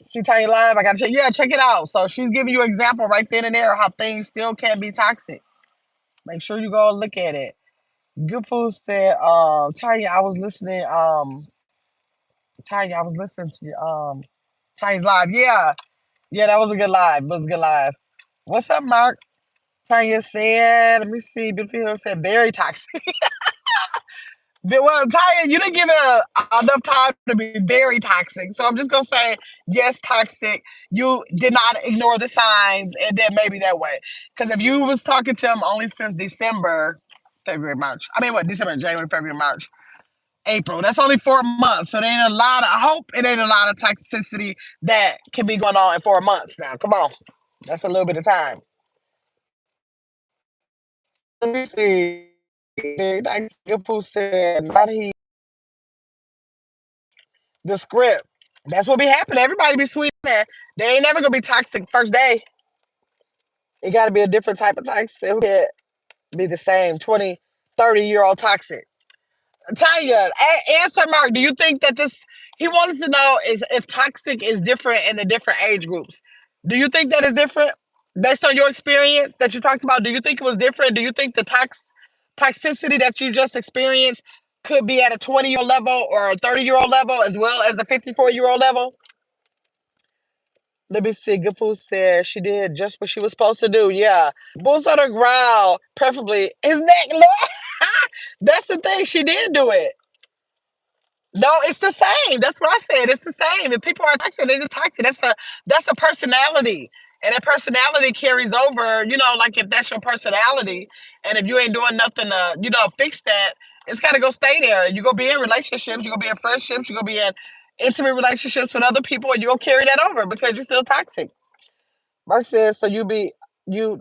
see Tiny live. I gotta check. Yeah, check it out. So she's giving you an example right then and there how things still can be toxic. Make sure you go and look at it. Good Food said, Tanya, I was listening to Tanya's live. Yeah, that was a good live. It was a good live. What's up, Mark? Tanya said, let me see. Beautiful Hill said, very toxic. Well, Tanya, you didn't give it enough time to be very toxic. So I'm just going to say, yes, toxic. You did not ignore the signs, and then maybe that way. Because if you was talking to him only since December, February, March. I mean, what? December, January, February, March, April. That's only 4 months. So there ain't a lot of, I hope it ain't a lot of toxicity that can be going on in 4 months now. Come on. That's a little bit of time. Let me see. Beautiful said, not he. The script. That's what be happening. Everybody be sweet. Man. They ain't never gonna be toxic first day. It gotta be a different type of toxic. It can't be the same 20, 30-year-old toxic. Tanya, answer Mark. Do you think that he wanted to know is if toxic is different in the different age groups? Do you think that is different based on your experience that you talked about? Do you think it was different? Do you think the toxicity that you just experienced could be at a 20-year-old level or a 30-year-old level as well as the 54-year-old level? Let me see. Good Food said she did just what she was supposed to do. Yeah. Boots on the ground, preferably his neck. Lord. That's the thing. She did do it. No, it's the same. That's what I said. It's the same. If people are toxic, they're just toxic. That's a personality. And that personality carries over, like if that's your personality and if you ain't doing nothing to, fix that, it's gotta go stay there. You're gonna be in relationships, you're gonna be in friendships, you're gonna be in intimate relationships with other people, and you're gonna carry that over because you're still toxic. Mark says, so you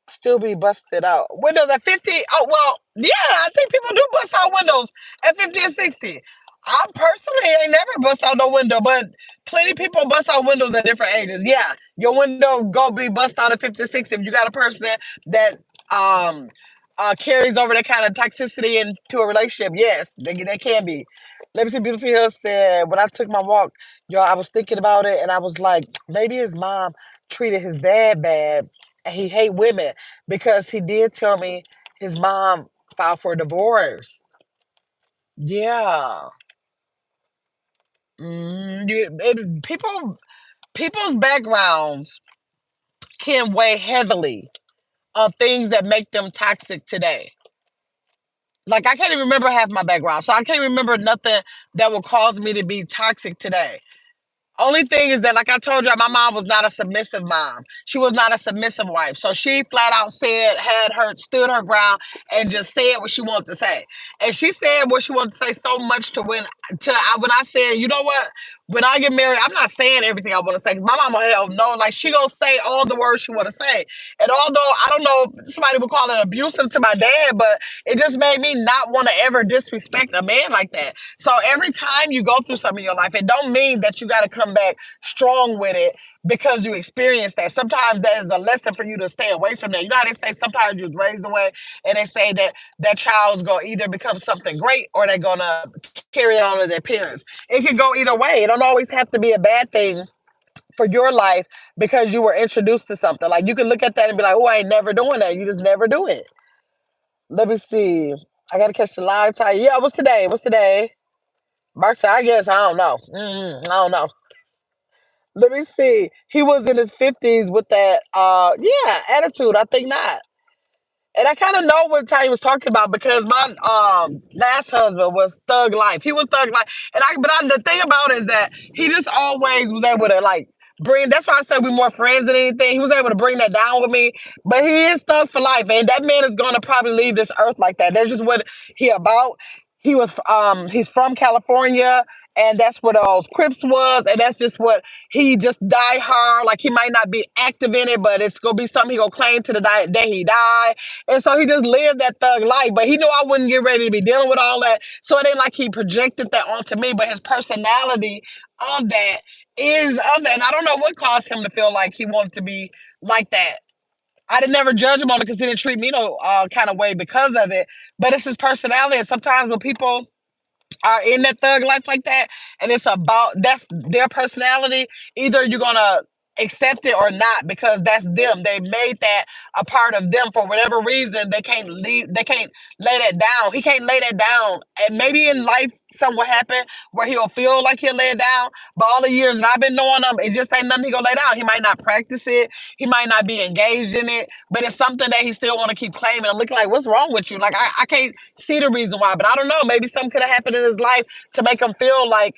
still be busted out. Windows at 50? Oh, well, yeah, I think people do bust out windows at 50 and 60. I personally ain't never bust out no window, but plenty people bust out windows at different ages. Yeah, your window go be bust out at 50 and 60 if you got a person that carries over that kind of toxicity into a relationship. Yes, they can be. Let me see. Beautiful Hill said, when I took my walk, y'all, I was thinking about it and I was like, maybe his mom treated his dad bad and he hate women because he did tell me his mom filed for a divorce. Yeah. People's backgrounds can weigh heavily on things that make them toxic today. Like I can't even remember half my background, so I can't remember nothing that would cause me to be toxic today. Only thing is that, like I told you, my mom was not a submissive mom. She was not a submissive wife. So she flat out stood her ground and just said what she wanted to say. And she said what she wanted to say so much to when I said, you know what? When I get married, I'm not saying everything I want to say because my mama hell no, like she gonna say all the words she want to say. And although I don't know if somebody would call it abusive to my dad, but it just made me not want to ever disrespect a man like that. So every time you go through something in your life, it don't mean that you got to come back strong with it because you experienced that. Sometimes that is a lesson for you to stay away from that. You know how they say sometimes you was raised away, and they say that that child's gonna either become something great or they're gonna carry on to their parents. It can go either way. It don't always have to be a bad thing for your life because you were introduced to something. Like you can look at that and be like, oh, I ain't never doing that. You just never do it. Let me see. I gotta catch the live time. Yeah, what's today? What's today? Mark said, I guess I don't know. I don't know. Let me see. He was in his 50s with that yeah, attitude. I think not. And I kind of know what time he was talking about because my last husband was thug life. He was thug life, the thing about it is that he just always was able to like bring. That's why I said we're more friends than anything. He was able to bring that down with me, but he is thug for life, and that man is gonna probably leave this earth like that. That's just what he about. He's from California. And that's what those Crips was, and that's just what he just die hard. Like he might not be active in it, but it's gonna be something he gonna claim to the day he die. And so he just lived that thug life. But he knew I wouldn't get ready to be dealing with all that. So it ain't like he projected that onto me, but his personality of that is of that. And I don't know what caused him to feel like he wanted to be like that. I didn't never judge him on it because he didn't treat me no kind of way because of it. But it's his personality. And sometimes when people are in that thug life like that, and it's about that's their personality. Either you're gonna accept it or not because that's them. They made that a part of them for whatever reason. They can't leave. They can't lay that down. He can't lay that down. And maybe in life something will happen where he'll feel like he'll lay it down. But all the years that I've been knowing him, it just ain't nothing he gonna lay down. He might not practice it. He might not be engaged in it, but it's something that he still want to keep claiming. I'm looking like, what's wrong with you? Like I can't see the reason why, but I don't know. Maybe something could have happened in his life to make him feel like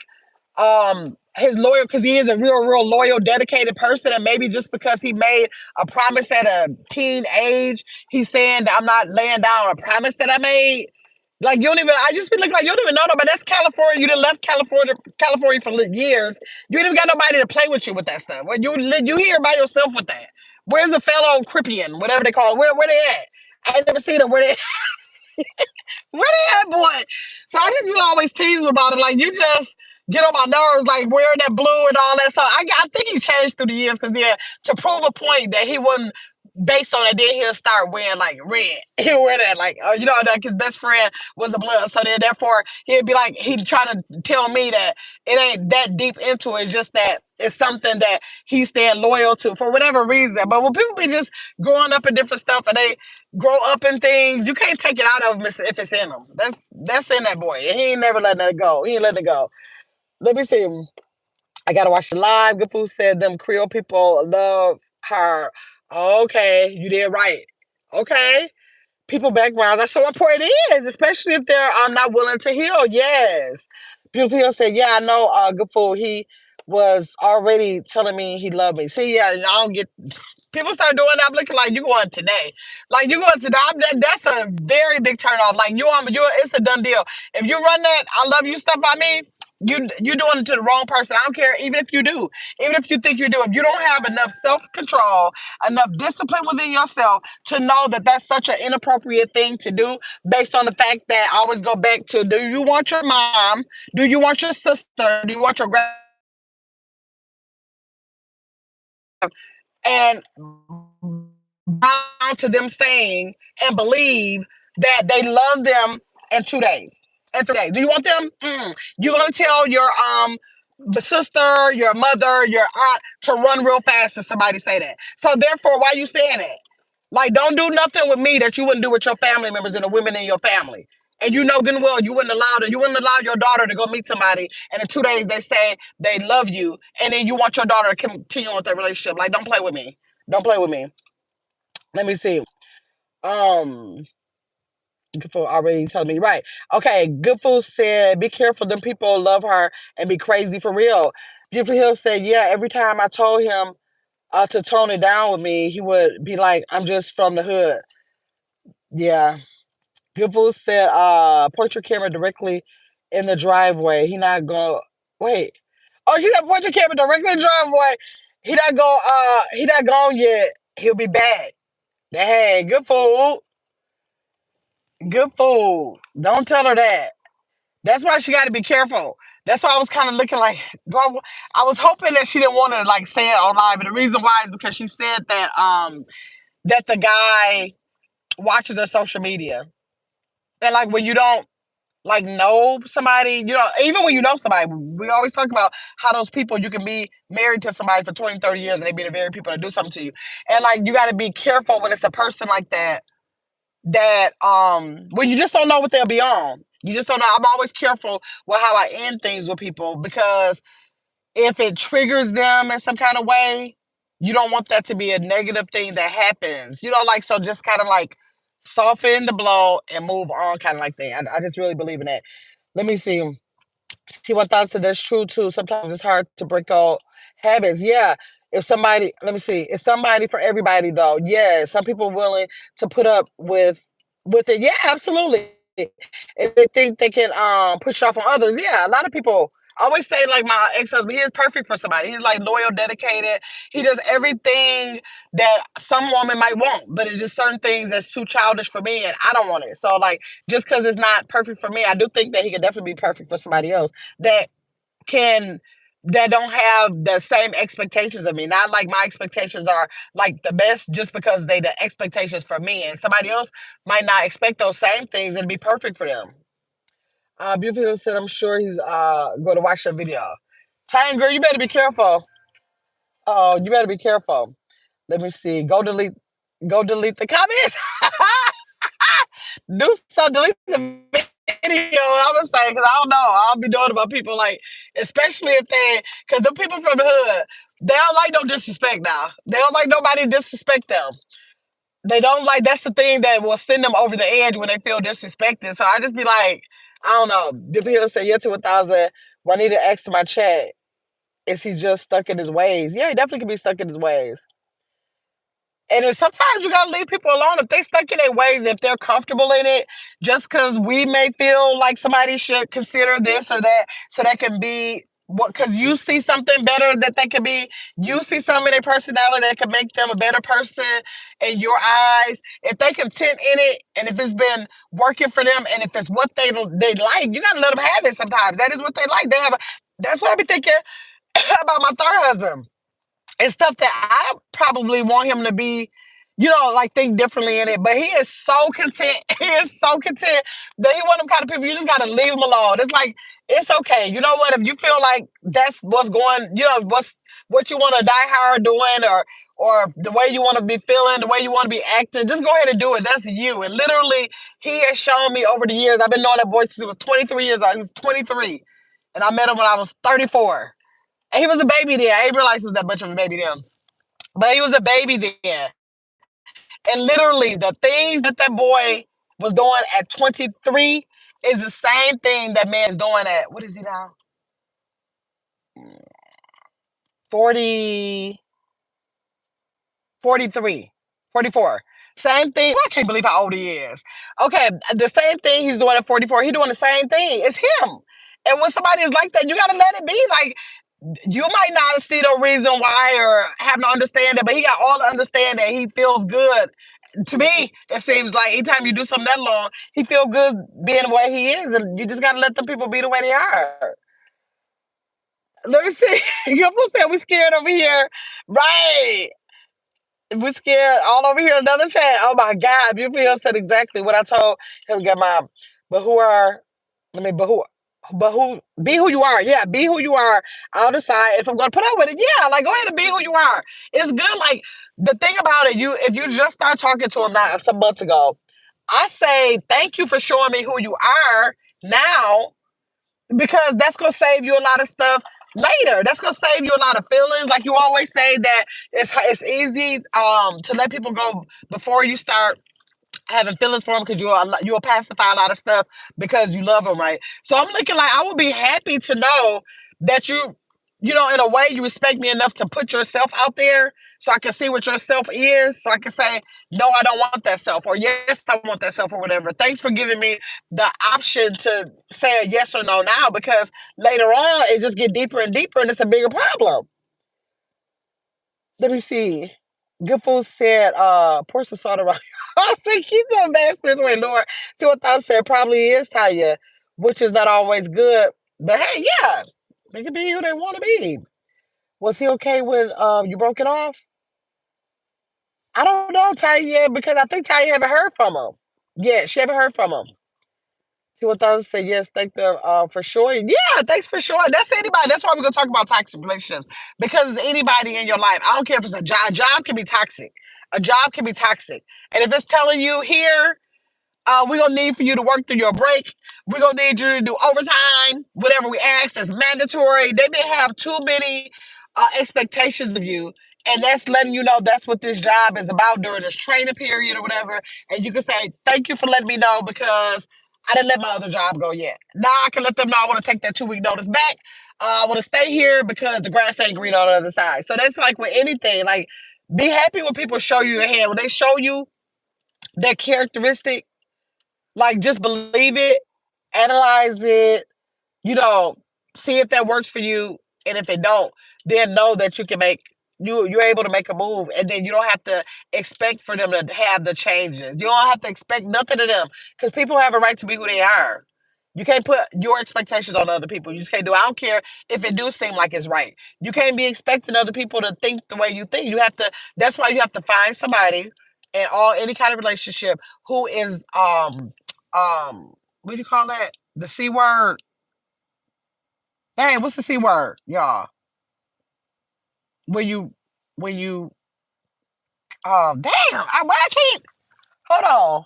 his loyal because he is a real loyal dedicated person, and maybe just because he made a promise at a teen age, he's saying that I'm not laying down a promise that I made. Like you don't even I just be looking like you don't even know that, but that's California. You done left California for years. You ain't even got nobody to play with you with that stuff. When you here by yourself with that. Where's the fellow Cripian, whatever they call it? Where they at? I ain't never seen them. Where they at, boy? So I just always tease him about it. Like, you just get on my nerves, like wearing that blue and all that. So I think he changed through the years because, yeah, to prove a point that he wasn't based on it, then he'll start wearing like red. He'll wear that, like, you know, that his best friend was a blood. So then, therefore, he'd be like, he'd try to tell me that it ain't that deep into it, just that it's something that he's staying loyal to for whatever reason. But when people be just growing up in different stuff and they grow up in things, you can't take it out of him if it's in him. That's in that boy. And he ain't never letting it go. He ain't letting it go. Let me see. I gotta watch the live. Good Food said them Creole people love her. Okay, you did right. Okay. People backgrounds are so important. It is, especially if they're not willing to heal. Yes. Beautiful Hill said, yeah, I know Good Food. He was already telling me he loved me. See, yeah, I don't get people start doing that. I'm looking like you going today. Like you going today. That's a very big turn off. Like it's a done deal. If you run that I love you stuff by me, you're doing it to the wrong person. I don't care, even if you do. Even if you think you do. If you don't have enough self-control, enough discipline within yourself to know that that's such an inappropriate thing to do based on the fact that I always go back to, do you want your mom? Do you want your sister? Do you want your grandma? And down to them saying and believe that they love them in 2 days, in 3 days. Do you want them? You're gonna tell your sister, your mother, your aunt to run real fast if somebody say that. So therefore, why are you saying it? Like, don't do nothing with me that you wouldn't do with your family members and the women in your family. And you know good and well you wouldn't allow your daughter to go meet somebody, and in 2 days they say they love you, and then you want your daughter to continue on with that relationship. Like, don't play with me. Don't play with me. Let me see. Um, Good Food already telling me right. Okay, Good Food said, "Be careful. Them people love her and be crazy for real." Beautiful Hill said, "Yeah. Every time I told him to tone it down with me, he would be like, I'm just from the hood." Yeah. Good Food said, "Point your camera directly in the driveway. He not going. Wait. Oh, she said point your camera directly in the driveway. He not gone yet. He'll be back." Hey, Good Food. Good Food. Don't tell her that. That's why she got to be careful. That's why I was kind of looking like, girl, I was hoping that she didn't want to like say it on live. And the reason why is because she said that the guy watches her social media. And like when you don't like know somebody, you know, even when you know somebody, we always talk about how those people, you can be married to somebody for 20, 30 years and they be the very people that do something to you. And like you got to be careful when it's a person like that, when you just don't know what they'll be on. You just don't know. I'm always careful with how I end things with people, because if it triggers them in some kind of way, you don't want that to be a negative thing that happens. You know, like, so just kind of like soften the blow and move on, kind of like thing. I just really believe in that. Let me see. T1000 said that's true too. Sometimes it's hard to break out habits. Yeah. If somebody, let me see, it's somebody for everybody though. Yeah. Some people are willing to put up with it. Yeah, absolutely. If they think they can push off on others. Yeah. A lot of people always say like my ex-husband, he is perfect for somebody. He's like loyal, dedicated. He does everything that some woman might want, but it's just certain things that's too childish for me and I don't want it. So like just because it's not perfect for me, I do think that he could definitely be perfect for somebody else that can that don't have the same expectations of me. Not like my expectations are like the best just because they the expectations for me, and somebody else might not expect those same things and be perfect for them. Beautiful said, "I'm sure he's going to watch the video." Time girl, you better be careful. Oh, you better be careful. Let me see. Go delete the comments. Do so, delete the video. I was saying, because I don't know. I'll be doing about people like, especially if because the people from the hood, they don't like no disrespect now. They don't like nobody disrespect them. They don't like, that's the thing that will send them over the edge when they feel disrespected. So I just be like, I don't know. Did people say yeah to 1,000? Juanita asked in my chat, is he just stuck in his ways? Yeah, he definitely can be stuck in his ways. And then sometimes you gotta leave people alone if they stuck in their ways, if they're comfortable in it, just because we may feel like somebody should consider this or that, so that can be what, because you see something better that they could be, you see something in their personality that could make them a better person in your eyes. If they content in it, and if it's been working for them, and if it's what they like, you gotta let them have it. Sometimes that is what they like. That's what I be thinking about my third husband and stuff that I probably want him to be, like think differently in it. But he is so content. He is so content that he one of them kind of people, you just gotta leave him alone. It's like, it's okay. You know what? If you feel like that's what's going, what you want to die hard doing, or the way you want to be feeling, the way you want to be acting, just go ahead and do it. That's you. And literally, he has shown me over the years. I've been knowing that boy since he was 23 years old. He was 23. And I met him when I was 34. And he was a baby then. I didn't realize he was that much of a baby then. But he was a baby then. And literally, the things that boy was doing at 23 is the same thing that man is doing at, what is he now? 40, 43, 44. Same thing. I can't believe how old he is. Okay, the same thing he's doing at 44. He's doing the same thing. It's him. And when somebody is like that, you got to let it be. Like, you might not see the reason why or have no understanding, but he got all the understanding. He feels good. To me, it seems like anytime you do something that long, he feel good being the way he is, and you just gotta let the people be the way they are. Let me see. Your fool said we scared over here. Right. We scared all over here. Another chat. Oh my God. Beautiful said exactly what I told him. Get my, but who are, let me, but who, be who you are. Yeah, be who you are. I'll decide if I'm going to put up with it. Yeah, like go ahead and be who you are. It's good. Like the thing about it, if you just start talking to him not some months ago, I say thank you for showing me who you are now because that's gonna save you a lot of stuff later. That's gonna save you a lot of feelings. Like you always say that it's easy to let people go before you start having feelings for them because you'll pacify a lot of stuff because you love them, right? So I'm looking like I would be happy to know that you know, in a way you respect me enough to put yourself out there so I can see what your self is. So I can say, no, I don't want that self, or yes, I want that self, or whatever. Thanks for giving me the option to say a yes or no now because later on it just get deeper and deeper and it's a bigger problem. Let me see. Good food said, pour some salt around. I said, keep that bad spirits away, Lord. See what I said probably is Tanya, which is not always good. But hey, yeah, they can be who they want to be. Was he okay when you broke it off? I don't know, Tanya, because I think Tanya haven't heard from him. Yeah, she haven't heard from him. See what I said, yes, thank them for sure. Yeah, thanks for sure. That's anybody. That's why we're gonna talk about toxic relationships. Because it's anybody in your life. I don't care if it's a job. A job can be toxic. A job can be toxic. And if it's telling you here, we're gonna need for you to work through your break. We're gonna need you to do overtime, whatever we ask that's mandatory. They may have too many expectations of you, and that's letting you know that's what this job is about during this training period or whatever. And you can say, thank you for letting me know because I didn't let my other job go yet. Now I can let them know I want to take that 2 week notice back. I want to stay here because the grass ain't green on the other side. So that's like with anything. Like, be happy when people show you your hand. When they show you their characteristic, like just believe it, analyze it, you know, see if that works for you. And if it don't, then know that you can make you're able to make a move and then you don't have to expect for them to have the changes. You don't have to expect nothing of them because people have a right to be who they are. You can't put your expectations on other people. You just can't do it. I don't care if it do seem like it's right. You can't be expecting other people to think the way you think. You have to that's why you have to find somebody in any kind of relationship who is what do you call that? The C word. Hey, what's the C word, y'all? When you, when you, damn, why I can't, hold on.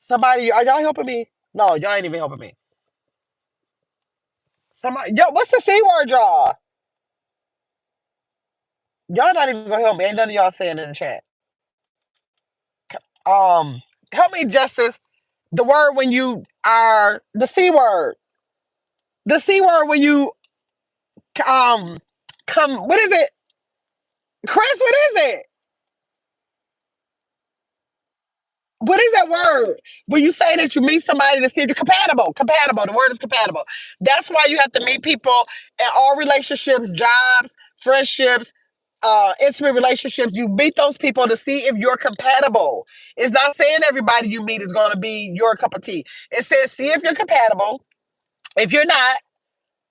Somebody, are y'all helping me? No, y'all ain't even helping me. Somebody, yo, what's the C word, y'all? Y'all not even gonna help me. Ain't none of y'all saying in the chat. Um, help me, Justice. The word when you are, the C word. The C word when you, um, what is it? Chris, what is it? What is that word? When you say that you meet somebody to see if you're compatible, compatible. The word is compatible. That's why you have to meet people in all relationships, jobs, friendships, intimate relationships. You meet those people to see if you're compatible. It's not saying everybody you meet is going to be your cup of tea. It says see if you're compatible. If you're not,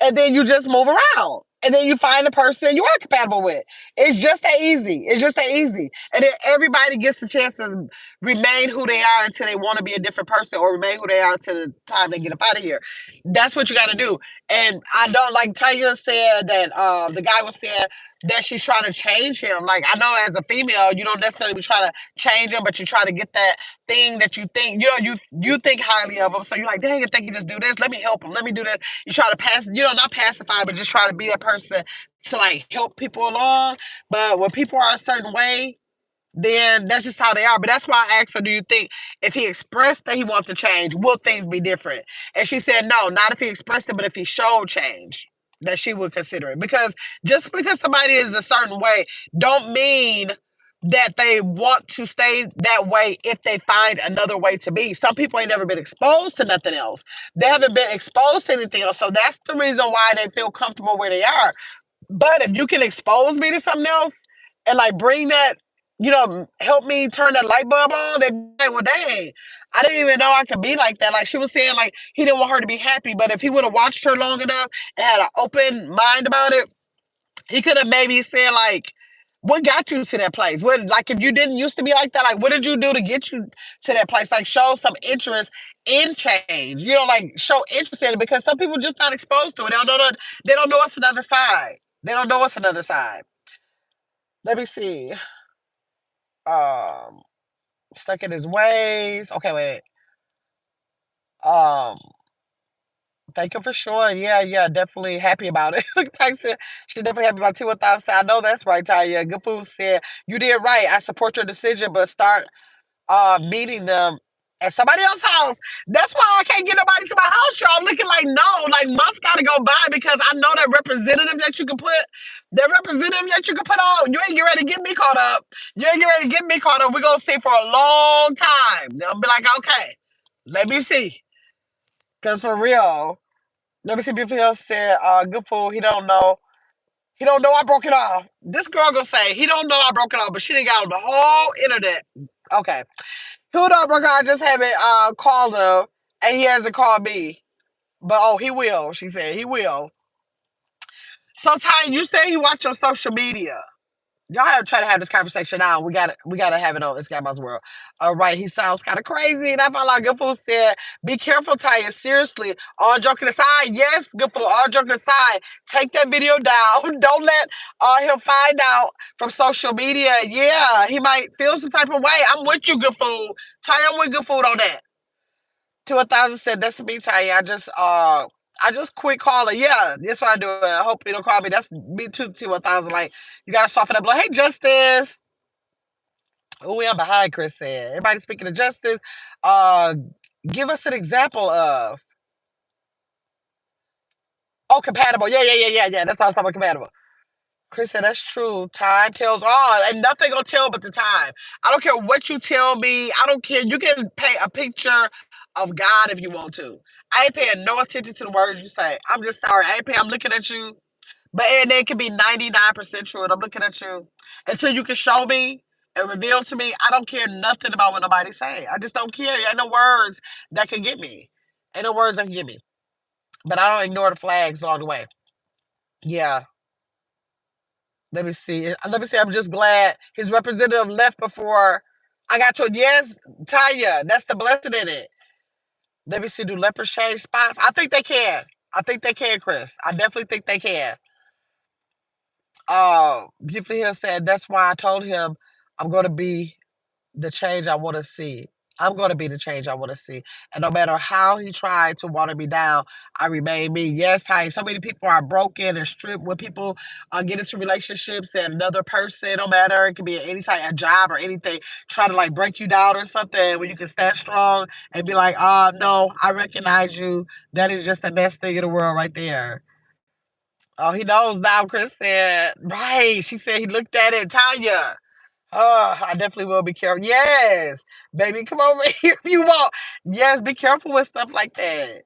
and then you just move around. And then you find the person you are compatible with. It's just that easy. It's just that easy. And then everybody gets a chance to remain who they are until they want to be a different person or remain who they are until the time they get up out of here. That's what you got to do. And I don't like Tanya said that the guy was saying that she's trying to change him. Like, I know as a female, you don't necessarily be trying to change him, but you try to get that thing that you think, you think highly of him. So you're like, dang, if they can just do this, let me help him. Let me do this. You try to not pacify, but just try to be that person to like help people along. But when people are a certain way, then that's just how they are. But that's why I asked her, do you think if he expressed that he wants to change, will things be different? And she said, no, not if he expressed it, but if he showed change, that she would consider it. Because just because somebody is a certain way, don't mean that they want to stay that way if they find another way to be. Some people ain't never been exposed to nothing else. They haven't been exposed to anything else. So that's the reason why they feel comfortable where they are. But if you can expose me to something else and like bring that, help me turn that light bulb on, they be like, well, dang, I didn't even know I could be like that. Like she was saying, like he didn't want her to be happy, but if he would have watched her long enough and had an open mind about it, he could have maybe said like, What got you to that place? What, like, if you didn't used to be like that, like, what did you do to get you to that place? Like, show some interest in change. You know, like, show interest in it because some people just not exposed to it. They don't know what's another side. They don't know what's another side. Let me see. Um, Stuck in his ways. Okay, wait. Um, Thank you for sure. Yeah, yeah, definitely happy about it. Tyson, she definitely happy about 2,000. I know that's right, Taya. Good food said you did right. I support your decision, but start meeting them at somebody else's house. That's why I can't get nobody to my house, y'all. I'm looking like no, like months gotta go by because I know that representative that you can put, that representative that you can put on. You ain't get ready to get me caught up. You ain't get ready to get me caught up. We're gonna see for a long time. They'll be like, okay, let me see. Cause for real. Let me see if he said, good fool, he don't know. He don't know I broke it off. This girl gonna say he don't know I broke it off, but she done got on the whole internet. Okay. Who don't broke off? I just haven't called him and he hasn't called me. But oh, he will, she said. He will. So Ty, you say he watch your social media. Y'all have to try to have this conversation now. We gotta have it on It's Grandma's World. All right, he sounds kind of crazy. That's all like Good Fool said. Be careful, Taya. Seriously. All joking aside, yes, Good Fool. All joking aside, take that video down. Don't let him find out from social media. Yeah, he might feel some type of way. I'm with you, Good Fool. Taya, I'm with Good Fool on that. 2,000 said that's me, Taya. I just quit calling. Yeah, that's what I do. I hope you don't call me. That's me too, 2,000. Like, you gotta soften that blow. Hey, Justice. Oh, we are behind, Chris said. Everybody speaking of Justice. Uh, Give us an example of. Oh, compatible. Yeah. That's how I'm talking about compatible. Chris said, that's true. Time tells all. And nothing gonna tell but the time. I don't care what you tell me. I don't care. You can paint a picture of God if you want to. I ain't paying no attention to the words you say. I'm just sorry. I ain't paying. I'm looking at you. But and it can be 99% true. And I'm looking at you. Until you can show me and reveal to me, I don't care nothing about what nobody's saying. I just don't care. Ain't no words that can get me. Ain't no words that can get me. But I don't ignore the flags along the way. Yeah. Let me see. Let me see. I'm just glad his representative left before I got to. Yes, Tanya. That's the blessing in it. Let me see. Do lepers change spots? I think they can. I think they can, Chris. I definitely think they can. Beautiful Hill said that's why I told him I'm going to be the change I want to see. I'm going to be the change I want to see. And no matter how he tried to water me down, I remain me. Yes, hi. So many people are broken and stripped when people get into relationships and another person, no matter, it could be any type of job or anything, try to like break you down or something when you can stand strong and be like, no, I recognize you. That is just the best thing in the world right there. Oh, he knows now, Chris said. Right. She said he looked at it. Tanya. Oh, I definitely will be careful. Yes, baby, come over here if you want. Yes, be careful with stuff like that.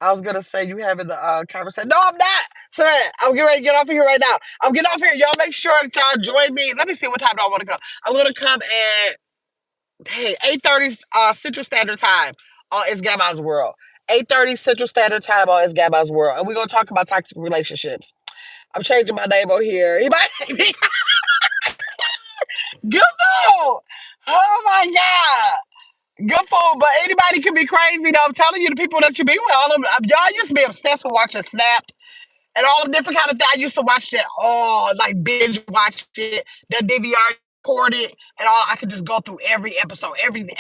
I was gonna say you having the conversation. No, I'm not. So I'm getting ready to get off of here right now. I'm getting off here. Y'all make sure that y'all join me. Let me see what time do I want to come. I'm gonna come at 8:30 Central Standard Time on It's Gamma's World. 8:30 Central Standard Time on It's Gamma's World, and we're gonna talk about toxic relationships. I'm changing my name over here. He might be good. Oh my god. Good food, but anybody can be crazy though. I'm telling you, the people that you be with, all of them, y'all used to be obsessed with watching Snap and all the different kind of things. I used to watch that, like binge watch it, that DVR recorded, and all. I could just go through every episode, and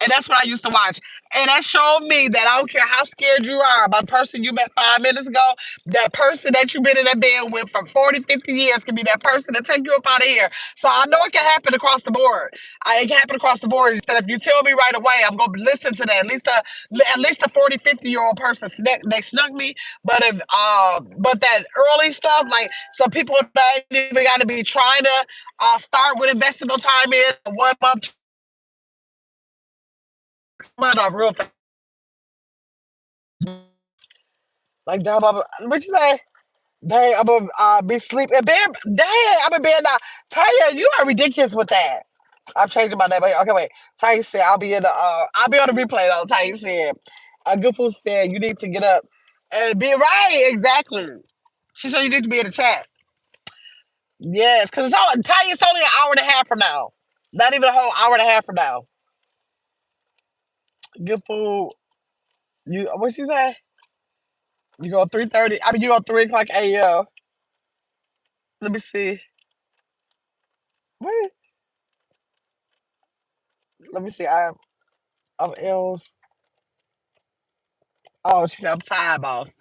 that's what I used to watch. And that showed me that I don't care how scared you are about the person you met 5 minutes ago, that person that you've been in that bed with for 40, 50 years can be that person that take you up out of here. So I know it can happen across the board. It can happen across the board. Instead, if you tell me right away, I'm gonna listen to that. At least a 40, 50-year-old person they snuck me. But that early stuff, like some people that ain't even got to be trying to start with investing no time in 1 month, month off real fast. Like, damn, what you say? Dang, I'm gonna be sleeping. Bed, dang, I'm in bed now. Taya, you are ridiculous with that. I'm changing my name. Okay, wait. Taya said I'll be on the replay though. Taya said, Good Food said you need to get up and be right. Exactly. She said you need to be in the chat. Yes, because Tanya's only an hour and a half from now. Not even a whole hour and a half from now. Good food. You what you say? You go 3:30. I mean, you go 3 o'clock a.m. Let me see. What is? Let me see. I'm else. Oh, she said I'm tired, boss.